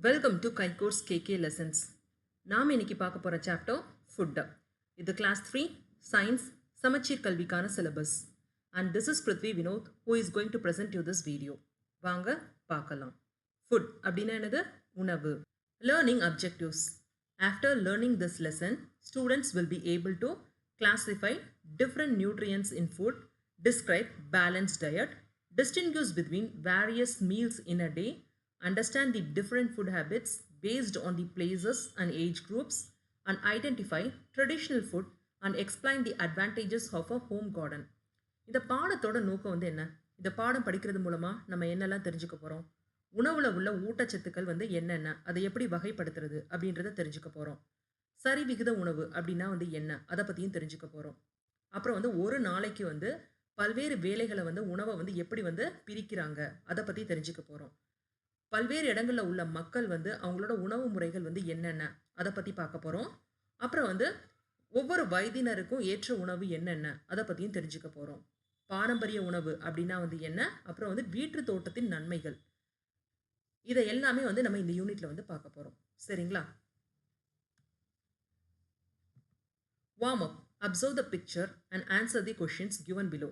Welcome to கைகோர்ஸ் KK lessons. நாம் இன்னைக்கு பார்க்க போகிற சாப்டர் ஃபுட். இது கிளாஸ் 3 சயின்ஸ் சமச்சீர் கல்விக்கான syllabus. And this is Prithvi Vinod who is going to present you this video. வாங்க பார்க்கலாம். ஃபுட் அப்படின்னா என்னது? உணவு. Learning objectives. After learning this lesson, students will be able to classify different nutrients in food, describe balanced diet, distinguish between various meals in a day, understand the different food habits based on the places and age groups, and identify traditional food and explain the advantages of a home garden. இந்த பாடத்தோட நோக்கம் என்ன? இந்த பாடம் படிக்கிறது மூலமா நம்ம என்னெல்லாம் தெரிஞ்சுக்க போறோம்? உணவுல உள்ள ஊட்டச்சத்துக்கள் என்னென்ன, அதை எப்படி வகைப்படுத்துறது அப்படின்றத தெரிஞ்சுக்க போறோம். சரி விகித உணவு அப்படின்னா என்ன, அதை பற்றியும் தெரிஞ்சுக்க போகிறோம். அப்புறம் ஒரு நாளைக்கு பல்வேறு வேலைகளை உணவை எப்படி பிரிக்கிறாங்க அதை பற்றி தெரிஞ்சுக்க போகிறோம். பல்வேறு இடங்களில் உள்ள மக்கள் அவங்களோட உணவு முறைகள் என்னென்ன அதை பற்றி பார்க்க போகிறோம். அப்புறம் ஒவ்வொரு வயதினருக்கும் ஏற்ற உணவு என்னென்ன அதை பற்றியும் தெரிஞ்சுக்க போகிறோம். பாரம்பரிய உணவு அப்படின்னா என்ன, அப்புறம் வீட்டு தோட்டத்தின் நன்மைகள், இதை எல்லாமே நம்ம இந்த யூனிட்ல பார்க்க போகிறோம். சரிங்களா? Warm up. Observe the picture and answer the questions given below.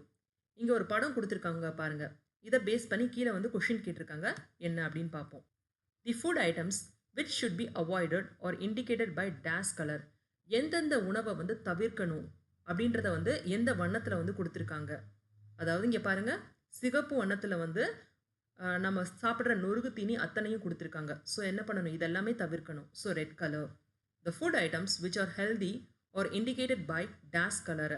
இங்க ஒரு படம் கொடுத்திருக்காங்க பாருங்க. இதை பேஸ் பண்ணி கீழே கொஸ்டின் கேட்டிருக்காங்க. என்ன அப்படின்னு பார்ப்போம். The food items which should be avoided or indicated by dash color. எந்தெந்த உணவை தவிர்க்கணும் அப்படின்றத எந்த வண்ணத்தில் கொடுத்திருக்காங்க. அதாவது இங்க பாருங்க, சிகப்பு வண்ணத்தில் நம்ம சாப்பிட்ற நொறுகு தீனி அத்தனையும் கொடுத்திருக்காங்க. ஸோ என்ன பண்ணணும்? இதெல்லாமே தவிர்க்கணும். So red colour. The food items which are healthy or indicated by dash color.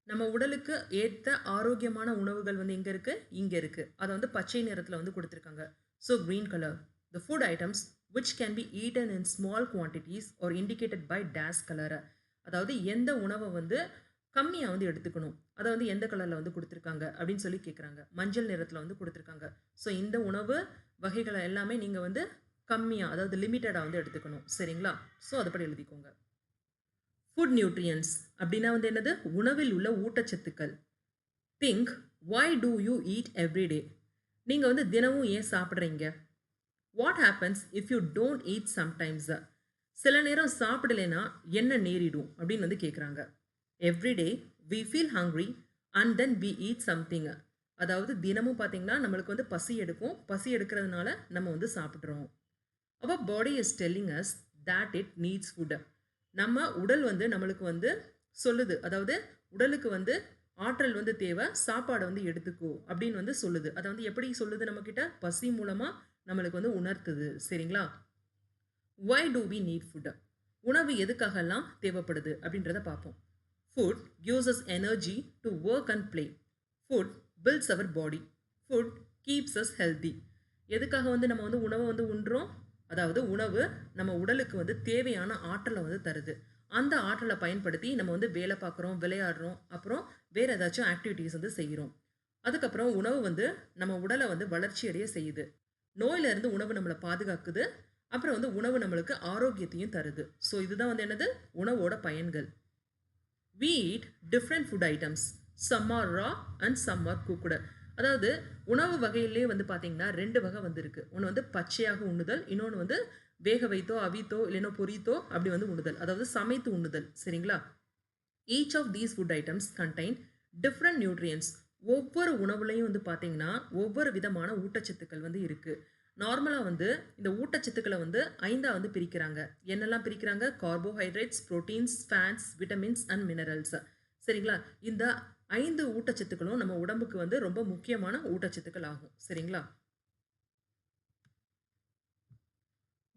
நம்ம உடலுக்கு ஏற்ற ஆரோக்கியமான உணவுகள் எங்கே இருக்குது? இங்கே இருக்குது. அதை பச்சை நிறத்தில் கொடுத்துருக்காங்க. So green color. The food items which can be eaten in small quantities or indicated by dash color. அதாவது எந்த உணவை கம்மியாக எடுத்துக்கணும், அதை எந்த கலரில் கொடுத்துருக்காங்க அப்படின்னு சொல்லி கேட்குறாங்க. மஞ்சள் நிறத்தில் கொடுத்துருக்காங்க. ஸோ இந்த உணவு வகைகளை எல்லாமே நீங்கள் கம்மியாக, அதாவது லிமிட்டடாக எடுத்துக்கணும். சரிங்களா? ஸோ அதுபடி எழுதிக்கோங்க. ஃபுட் நியூட்ரியன்ஸ் அப்படின்னா என்னது? உணவில் உள்ள ஊட்டச்சத்துக்கள். Think, why do you eat every day? நீங்கள் தினமும் ஏன் சாப்பிட்றீங்க? What happens if you don't eat sometimes? சில நேரம் சாப்பிடலைன்னா என்ன நேரிடும் அப்படின்னு கேட்குறாங்க. Every day we feel hungry and then we eat something. அதாவது தினமும் பார்த்தீங்கன்னா நம்மளுக்கு பசி எடுக்கும். பசி எடுக்கிறதுனால நம்ம சாப்பிட்றோம். Our body is telling us that it needs food. நம்ம உடல் நம்மளுக்கு சொல்லுது, அதாவது உடலுக்கு ஆற்றல் தேவை, சாப்பாடை எடுத்துக்கோ அப்படின்னு சொல்லுது. அதை எப்படி சொல்லுது? நம்மக்கிட்ட பசி மூலமாக நம்மளுக்கு உணர்த்துது. சரிங்களா? why do we need food? உணவு எதுக்காகலாம் தேவைப்படுது அப்படின்றத பார்ப்போம். food gives us energy to work and play. food builds our body. food keeps us healthy. எதுக்காக நம்ம உணவை உண்றோம்? அதாவது உணவு நம்ம உடலுக்கு தேவையான ஆற்றலை தருது. அந்த ஆற்றலை பயன்படுத்தி நம்ம வேலை பார்க்குறோம், விளையாடுறோம், அப்புறம் வேறு ஏதாச்சும் ஆக்டிவிட்டீஸ் செய்கிறோம். அதுக்கப்புறம் உணவு நம்ம உடலை வளர்ச்சி அடைய செய்யுது. நோயிலிருந்து உணவு நம்மளை பாதுகாக்குது. அப்புறம் உணவு நம்மளுக்கு ஆரோக்கியத்தையும் தருது. ஸோ இதுதான் என்னது? உணவோட பயன்கள். we eat different food items. some are raw and some are cooked. அதாவது உணவு வகையிலே பார்த்தீங்கன்னா 2 வகை இருக்கு. ஒன்று பச்சையாக உண்ணுதல், இன்னொன்று வேக வைத்தோ அவித்தோ இல்லைனோ பொரித்தோ அப்படி உண்ணுதல், அதாவது சமைத்து உண்ணுதல். சரிங்களா? Each of these food items contain different nutrients. ஒவ்வொரு உணவுலையும் பார்த்தீங்கன்னா ஒவ்வொரு விதமான ஊட்டச்சத்துக்கள் இருக்கு. நார்மலாக இந்த ஊட்டச்சத்துக்களை 5ஆக பிரிக்கிறாங்க. என்னெல்லாம் பிரிக்கிறாங்க? Carbohydrates, proteins, fats, vitamins and minerals. சரிங்களா? இந்த 5 ஊட்டச்சத்துக்களும் நம்ம உடம்புக்கு ரொம்ப முக்கியமான ஊட்டச்சத்துக்கள் ஆகும். சரிங்களா?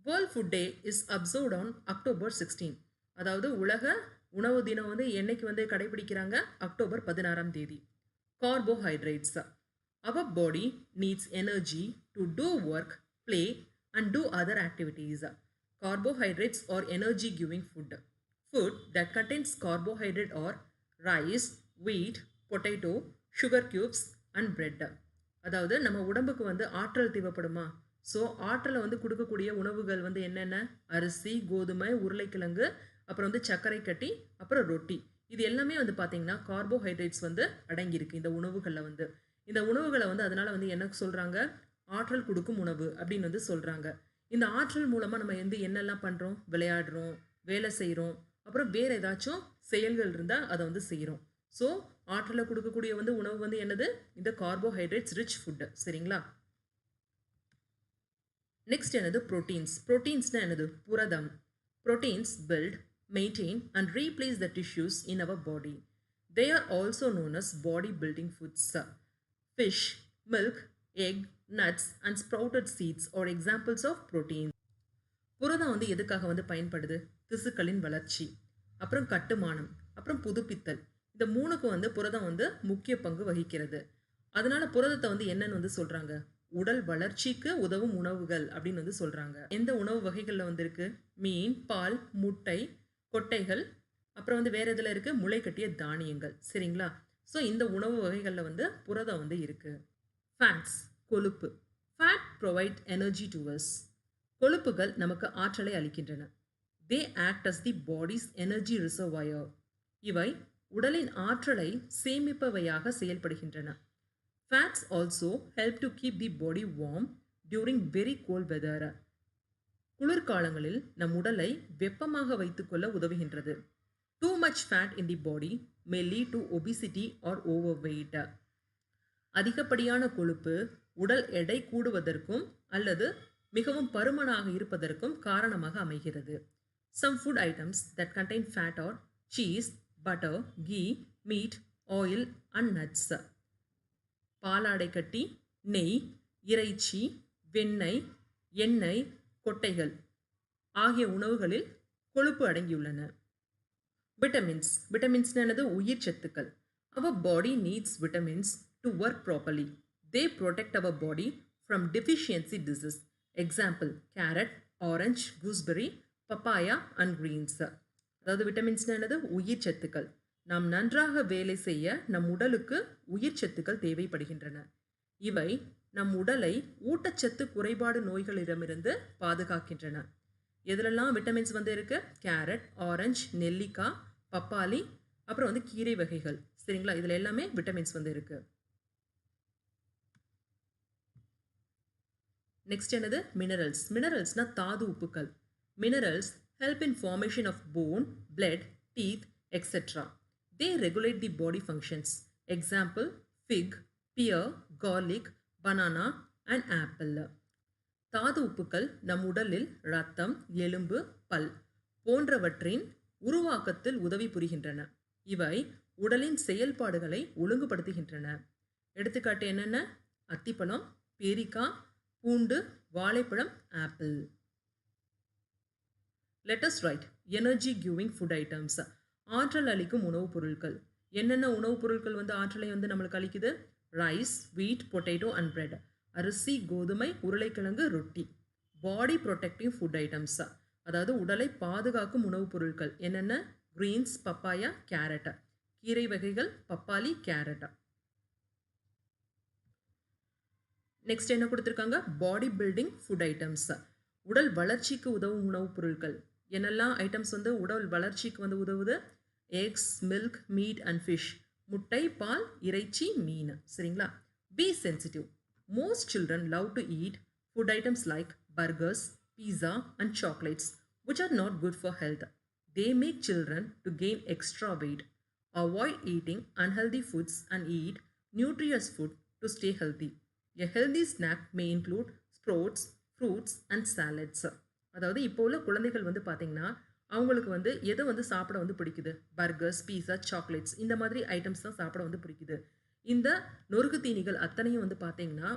World food day is observed on October 16. அதாவது உலக உணவு தினம் என்னைக்கு கடைபிடிக்கிறாங்க? அக்டோபர் 16ஆம் தேதி. Carbohydrates. Our body needs energy to do work, play and do other activities. Carbohydrates are energy giving food. Food that contains carbohydrate are rice, wheat, potato, sugar cubes and bread. அதாவது நம்ம உடம்புக்கு ஆற்றல் தேவைப்படுமா? So ஆற்றலை கொடுக்கக்கூடிய உணவுகள் என்னென்ன? அரிசி, கோதுமை, உருளைக்கிழங்கு, அப்புறம் சர்க்கரை கட்டி, அப்புறம் ரொட்டி. இது எல்லாமே பார்த்தீங்கன்னா கார்போஹைட்ரேட்ஸ் அடங்கியிருக்கு இந்த உணவுகளில். இந்த உணவுகளை அதனால என்ன சொல்கிறாங்க? ஆற்றல் கொடுக்கும் உணவு அப்படின்னு சொல்கிறாங்க. இந்த ஆற்றல் மூலமாக நம்ம என்னெல்லாம் பண்ணுறோம்? விளையாடுறோம், வேலை செய்கிறோம், அப்புறம் வேறு ஏதாச்சும் செயல்கள் இருந்தால் அதை வந்து செய்கிறோம். ஸோ ஆற்றலை கொடுக்கக்கூடிய வந்து உணவு வந்து என்னது? இந்த கார்போஹைட்ரேட்ஸ் ரிச் ஃபுட்டு. சரிங்களா? நெக்ஸ்ட் என்னது? புரோட்டீன்ஸ். புரோட்டீன்ஸ்னா என்னது? புரதம். Proteins build, maintain and replace the tissues in our body. They are also known as body building foods. Fish, milk, egg, nuts and sprouted seeds are examples of protein. புரதம் வந்து எதுக்காக வந்து பயன்படுது? திசுக்களின் வளர்ச்சி, அப்புறம் கட்டுமானம், அப்புறம் புதுப்பித்தல். இந்த மூணுக்கு வந்து புரதம் வந்து முக்கிய பங்கு வகிக்கிறது. அதனால புரதத்தை வந்து என்னன்னு வந்து சொல்றாங்க? உடல் வளர்ச்சிக்கு உதவும் உணவுகள் அப்படின்னு வந்து சொல்றாங்க. எந்த உணவு வகைகள்ல வந்து இருக்கு? மீன், பால், முட்டை, கொட்டைகள், அப்புறம் வந்து வேற எதுல இருக்கு? முளை கட்டிய தானியங்கள். சரிங்களா? ஸோ இந்த உணவு வகைகள்ல வந்து புரதம் வந்து இருக்கு. ஃபேட்ஸ், கொழுப்பு. Fat provide energy to us. கொழுப்புகள் நமக்கு ஆற்றலை அளிக்கின்றன. They act as the body's energy reservoir. இவை உடலின் ஆற்றலை சேமிப்பவையாக செயல்படுகின்றன. Fats also help to keep the body warm during very cold weather. குளிர்காலங்களில் நம் உடலை வெப்பமாக வைத்துக்கொள்ள உதவுகின்றது. Too much fat in the body may lead to obesity or overweight. அதிகப்படியான கொழுப்பு உடல் எடை கூடுவதற்கும் அல்லது மிகவும் பருமனாக இருப்பதற்கும் காரணமாக அமைகிறது. Some food items that contain fat are cheese, butter, ghee, meat, oil and nuts. பாலாடை கட்டி, நெய், இறைச்சி, வெண்ணெய், எண்ணெய், கொட்டைகள் ஆகிய உணவுகளில் கொழுப்பு அடங்கியுள்ளன. விட்டமின்ஸ். விட்டமின்ஸ் என்னது? உயிர் சத்துக்கள். Our body needs vitamins to work properly. They protect our body from deficiency disease. Example, carrot, orange, gooseberry, papaya and greens. அதாவது விட்டமின்ஸ் என்னது? உயிர் சத்துக்கள். நாம் நன்றாக வேலை செய்ய நம் உடலுக்கு உயிர் சத்துக்கள் தேவைப்படுகின்றன. இவை நம் உடலை ஊட்டச்சத்து குறைபாடு நோய்களிடமிருந்து பாதுகாக்கின்றன. எதுலெல்லாம் விட்டமின்ஸ் வந்து இருக்கு? கேரட், ஆரஞ்சு, நெல்லிக்காய், பப்பாளி, அப்புறம் வந்து கீரை வகைகள். சரிங்களா? இதுல எல்லாமே விட்டமின்ஸ் வந்து இருக்கு. நெக்ஸ்ட் என்னது? மினரல்ஸ். மினரல்ஸ்னா தாது உப்புக்கள். Minerals help in formation of bone, blood, teeth, etc. They regulate the body functions. Example, fig, pear, garlic, banana and apple. தாது உப்புக்கள் நம் உடலில் இரத்தம், எலும்பு, பல் போன்றவற்றின் உருவாக்கத்தில் உதவி புரிகின்றன. இவை உடலின் செயல்பாடுகளை ஒழுங்குபடுத்துகின்றன. எடுத்துக்காட்டு என்னென்ன? அத்திப்பழம், பேரிக்காய், பூண்டு, வாழைப்பழம், apple. Let us write energy giving food items. ஆற்றல் அளிக்கும் உணவுப் பொருட்கள். என்னென்ன உணவுப் பொருட்கள் வந்து ஆற்றலை வந்து நம்மளுக்கு அளிக்குது? Rice, wheat, potato and bread. அரிசி, கோதுமை, உருளைக்கிழங்கு, ரொட்டி. Body protective food items. அதாவது உடலை பாதுகாக்கும் உணவுப் பொருட்கள் என்னென்ன? Greens, papaya, carrot. கீரை வகைகள் பப்பாளி, கேரட். நெக்ஸ்ட் என்ன கொடுத்துருக்காங்க? Body building food items. உடல் வளர்ச்சிக்கு உதவும் உணவுப் பொருட்கள். என்னெல்லாம் ஐட்டம்ஸ் வந்து உடல் வளர்ச்சிக்கு வந்து உதவுது? X, milk, meet and fish. முட்டை, பால், இறைச்சி, மீன். சரிங்களா? B sensitive. Most children love to eat food items like burgers, pizza and chocolates, which are not good for health. They make children to gain extra weight. Avoid eating unhealthy foods and eat nutritious food to stay healthy. A healthy snack may include sprouts, fruits and salads. அதாவது இப்போ உள்ள குழந்தைகள் வந்து பார்த்தீங்கன்னா அவங்களுக்கு வந்து எதை வந்து சாப்பிட வந்து பிடிக்குது? பர்கர்ஸ், பீஸா, சாக்லேட்ஸ் இந்த மாதிரி ஐட்டம்ஸ் தான் சாப்பிட வந்து பிடிக்குது. இந்த நொறுக்கு தீனிகள் அத்தனையும் வந்து பார்த்தீங்கன்னா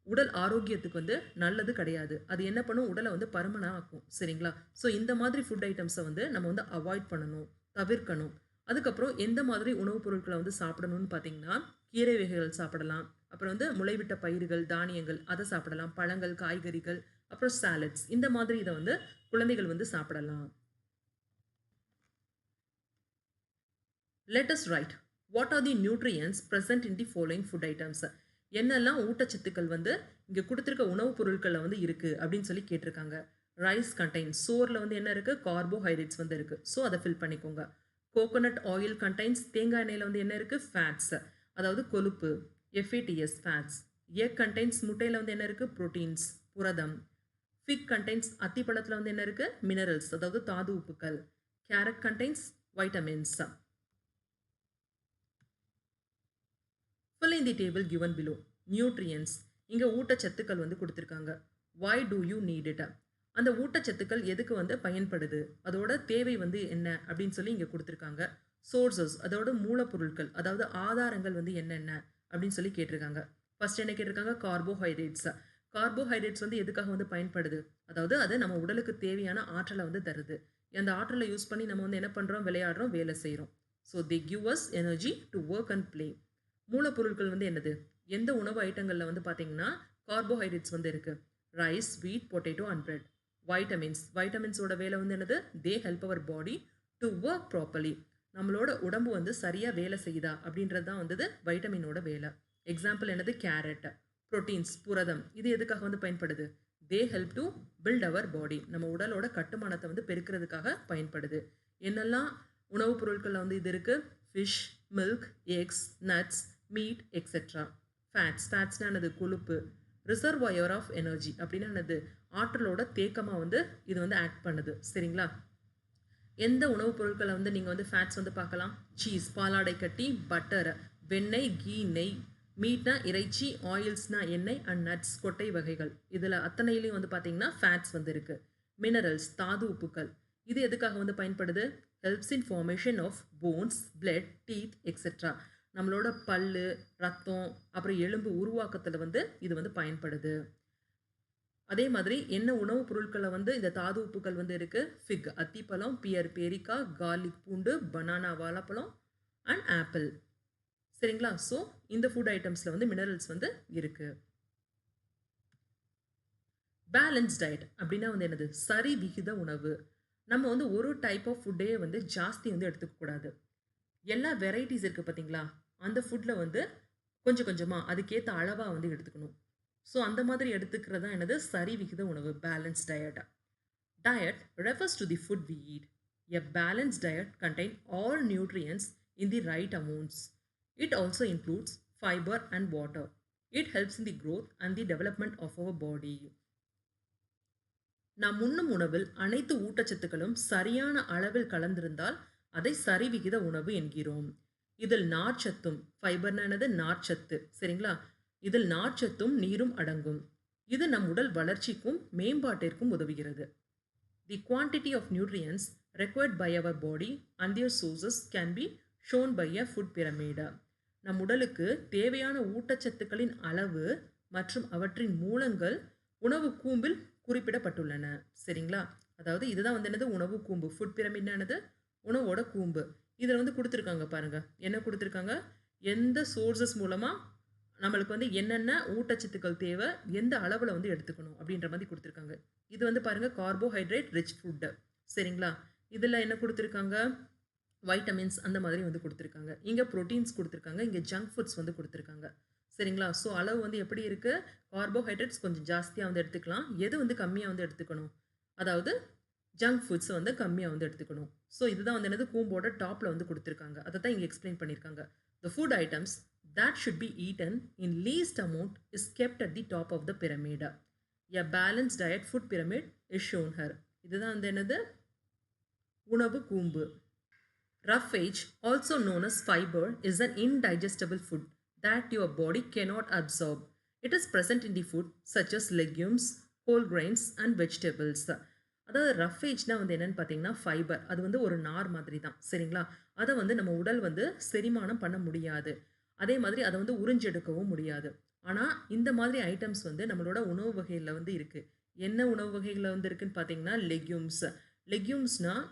உடல் ஆரோக்கியத்துக்கு வந்து நல்லது கிடையாது. அது என்ன பண்ணும்? உடலை வந்து பருமனாக ஆக்கும். சரிங்களா? ஸோ இந்த மாதிரி ஃபுட் ஐட்டம்ஸை வந்து நம்ம வந்து அவாய்ட் பண்ணணும், தவிர்க்கணும். அதுக்கப்புறம் எந்த மாதிரி உணவுப் பொருட்களை வந்து சாப்பிடணும்னு பார்த்தீங்கன்னா கீரை வகைகள் சாப்பிடலாம், அப்புறம் வந்து முளைவிட்ட பயிர்கள், தானியங்கள் அதை சாப்பிடலாம், பழங்கள், காய்கறிகள், அப்புறம் சாலட்ஸ் இந்த மாதிரி இதை வந்து குழந்தைகள் வந்து சாப்பிடலாம். Let us write what are the nutrients present in the following food items. என்னெல்லாம் ஊட்டச்சத்துக்கள் வந்து இங்கே கொடுத்துருக்க உணவுப் பொருட்களில் வந்து இருக்குது அப்படின்னு சொல்லி கேட்டிருக்காங்க. ரைஸ் கண்டைன்ஸ், சோறில் வந்து என்ன இருக்குது? கார்போஹைட்ரேட்ஸ் வந்து இருக்குது. ஸோ அதை ஃபில் பண்ணிக்கோங்க. கோகோனட் ஆயில் கண்டைன்ஸ், தேங்காய் எண்ணெயில் வந்து என்ன இருக்குது? ஃபேட்ஸ், அதாவது கொழுப்பு, FATS ஃபேட்ஸ். எக் கண்டைன்ஸ், முட்டையில் வந்து என்ன இருக்குது? ப்ரோட்டீன்ஸ், புரதம். ஃபிக் கண்டெய்ன்ஸ் அத்திப்பழத்தில் வந்து என்ன இருக்குது? மினரல்ஸ், அதாவது தாது உப்புக்கள். Carrot contains vitamins. Fill in the table given below. Nutrients. இங்கே ஊட்டச்சத்துக்கள் வந்து கொடுத்துருக்காங்க. Why do you need it? அந்த ஊட்டச்சத்துக்கள் எதுக்கு வந்து பயன்படுது, அதோட தேவை வந்து என்ன அப்படின்னு சொல்லி இங்கே கொடுத்துருக்காங்க. சோர்சஸ், அதோட மூலப்பொருட்கள், அதாவது ஆதாரங்கள் வந்து என்னென்ன அப்படின்னு சொல்லி கேட்டிருக்காங்க. ஃபர்ஸ்ட் என்ன கேட்டிருக்காங்க? கார்போஹைட்ரேட்ஸ். கார்போஹைட்ரேட்ஸ் வந்து எதுக்காக வந்து பயன்படுது, அதாவது அது நம்ம உடலுக்கு தேவையான ஆற்றலை வந்து தருது. அந்த ஆற்றலை யூஸ் பண்ணி நம்ம வந்து என்ன பண்ணுறோம்? விளையாடுறோம், வேலை செய்கிறோம். So they give us energy to work and play. மூலப்பொருட்கள் வந்து என்னது? எந்த உணவு ஐட்டங்களில் வந்து பார்த்தீங்கன்னா கார்போஹைட்ரேட்ஸ் வந்து இருக்குது. Rice, wheat, potato and bread. Vitamins, வைட்டமின்ஸோட வேலை வந்து என்னது? They help our body to work properly. நம்மளோட உடம்பு வந்து சரியாக வேலை செய்யுதா அப்படின்றது தான் வந்தது வைட்டமினோட வேலை. எக்ஸாம்பிள் என்னது? கேரட். ப்ரோட்டீன்ஸ், புரதம், இது எதுக்காக வந்து பயன்படுது? They help to build our body. நம்ம உடலோட கட்டுமானத்தை வந்து பெருக்கிறதுக்காக பயன்படுது. என்னெல்லாம் உணவுப் பொருட்களில் வந்து இது இருக்குது? Fish, milk, eggs, nuts, meat etcetera. ஃபேட்ஸ்னா என்னது? கொழுப்பு. ரிசர்வாயர் ஆஃப் எனர்ஜி அப்படின்னா என்னது? ஆற்றலோட தேக்கமாக வந்து இது வந்து ஆக்ட் பண்ணுது. சரிங்களா? எந்த உணவுப் பொருட்களை வந்து நீங்கள் வந்து ஃபேட்ஸ் வந்து பார்க்கலாம்? சீஸ், பாலாடை கட்டி, பட்டர், வெண்ணெய், கீ, நெய். மீட்னா இறைச்சி, ஆயில்ஸ்னா எண்ணெய் அண்ட் நட்ஸ், கொட்டை வகைகள். இதில் அத்தனையிலையும் வந்து பார்த்தீங்கன்னா ஃபேட்ஸ் வந்து இருக்குது. மினரல்ஸ், தாது உப்புக்கள், இது எதுக்காக வந்து பயன்படுது? Helps in formation of bones, blood, teeth etcetera. நம்மளோட பல்லு, ரத்தம், அப்புறம் எலும்பு உருவாக்கத்தில் வந்து இது வந்து பயன்படுது. அதே மாதிரி என்ன உணவுப் பொருட்களில் வந்து இந்த தாது உப்புக்கள் வந்து இருக்குது? ஃபிக், அத்திப்பழம், பியர், பேரிக்காய், கார்லிக், பூண்டு, பனானா, வாழைப்பழம் அண்ட் ஆப்பிள். சரிங்களா? ஸோ இந்த ஃபுட் ஐட்டம்ஸில் வந்து மினரல்ஸ் வந்து இருக்குது. பேலன்ஸ் டயட் அப்படின்னா வந்து என்னது? சரி விகித உணவு. நம்ம வந்து ஒரு டைப் ஆஃப் ஃபுட்டே வந்து ஜாஸ்தி வந்து எடுத்துக்கக்கூடாது. எல்லா வெரைட்டிஸ் இருக்குது பார்த்தீங்களா, அந்த ஃபுட்டில் வந்து கொஞ்சம் கொஞ்சமாக அதுக்கேற்ற அளவாக வந்து எடுத்துக்கணும். ஸோ அந்த மாதிரி எடுத்துக்கிறது தான் என்னது? சரி விகித உணவு, balance diet. Diet refers to the food we eat. A balanced diet contains all nutrients in the right amounts. It also includes fiber and water. It helps in the growth and the development of our body. நாம் உண்ணும் உணவில் அனைத்து ஊட்டச்சத்துக்களும் சரியான அளவில் கலந்திருந்தால் அதை சரிவிகித உணவு என்கிறோம். இதில் நார்ச்சத்தும், ஃபைபர்னா என்னது? நார்ச்சத்து. சரிங்களா? இதில் நார்ச்சத்தும் நீரும் அடங்கும். இது நம் உடல் வளர்ச்சிக்கும் மேம்பாட்டிற்கும் உதவுகிறது. The quantity of nutrients required by our body and their sources can be shown by a food pyramid. நம் உடலுக்கு தேவையான ஊட்டச்சத்துக்களின் அளவு மற்றும் அவற்றின் மூலங்கள் உணவு கூம்பில் குறிப்பிடப்பட்டுள்ளன. சரிங்களா? அதாவது இதுதான் வந்து என்னது? உணவு கூம்பு. ஃபுட் பிரமிட்னா என்னது? உணவோட கூம்பு. இதில் வந்து கொடுத்துருக்காங்க பாருங்கள். என்ன கொடுத்துருக்காங்க? எந்த சோர்சஸ் மூலமாக நம்மளுக்கு வந்து என்னென்ன ஊட்டச்சத்துக்கள் தேவை, எந்த அளவில் வந்து எடுத்துக்கணும் அப்படின்ற மாதிரி கொடுத்துருக்காங்க. இது வந்து பாருங்கள் கார்போஹைட்ரேட் ரிச் ஃபுட்டு. சரிங்களா? இதில் என்ன கொடுத்துருக்காங்க? வைட்டமின்ஸ் அந்த மாதிரி வந்து கொடுத்துருக்காங்க. இங்கே ப்ரோட்டீன்ஸ் கொடுத்துருக்காங்க, இங்கே ஜங்க் ஃபுட்ஸ் வந்து கொடுத்துருக்காங்க. சரிங்களா? ஸோ அளவு வந்து எப்படி இருக்குது? கார்போஹைட்ரேட்ஸ் கொஞ்சம் ஜாஸ்தியாக வந்து எடுத்துக்கலாம். எது வந்து கம்மியாக வந்து எடுத்துக்கணும்? அதாவது ஜங்க் ஃபுட்ஸ் வந்து கம்மியாக வந்து எடுத்துக்கணும். ஸோ இதுதான் வந்து என்னது? கூம்போட டாப்பில் வந்து கொடுத்துருக்காங்க. அதை தான் இங்கே எக்ஸ்பிளைன் பண்ணியிருக்காங்க. த food items that should be eaten in least amount is kept at the top of the pyramid. A balanced diet food pyramid is shown here. இதுதான் வந்து என்னது? உணவு கூம்பு. Roughage, also known as fiber, is an indigestible food that your body cannot absorb. It is present in the food such as legumes, whole grains and vegetables. அதாவது ரஃபேஜ்னா வந்து என்னென்னு பார்த்தீங்கன்னா fibre. அது வந்து ஒரு நார் மாதிரி தான். சரிங்களா? அதை வந்து நம்ம உடல் வந்து செரிமானம் பண்ண முடியாது. அதே மாதிரி அதை வந்து உறிஞ்செடுக்கவும் முடியாது. ஆனால் இந்த மாதிரி ஐட்டம்ஸ் வந்து நம்மளோட உணவு வகையில் வந்து இருக்குது. என்ன உணவு வகைகளில் வந்து இருக்குதுன்னு பார்த்தீங்கன்னா லெக்யூம்ஸ். லெக்யூம்ஸ்னால்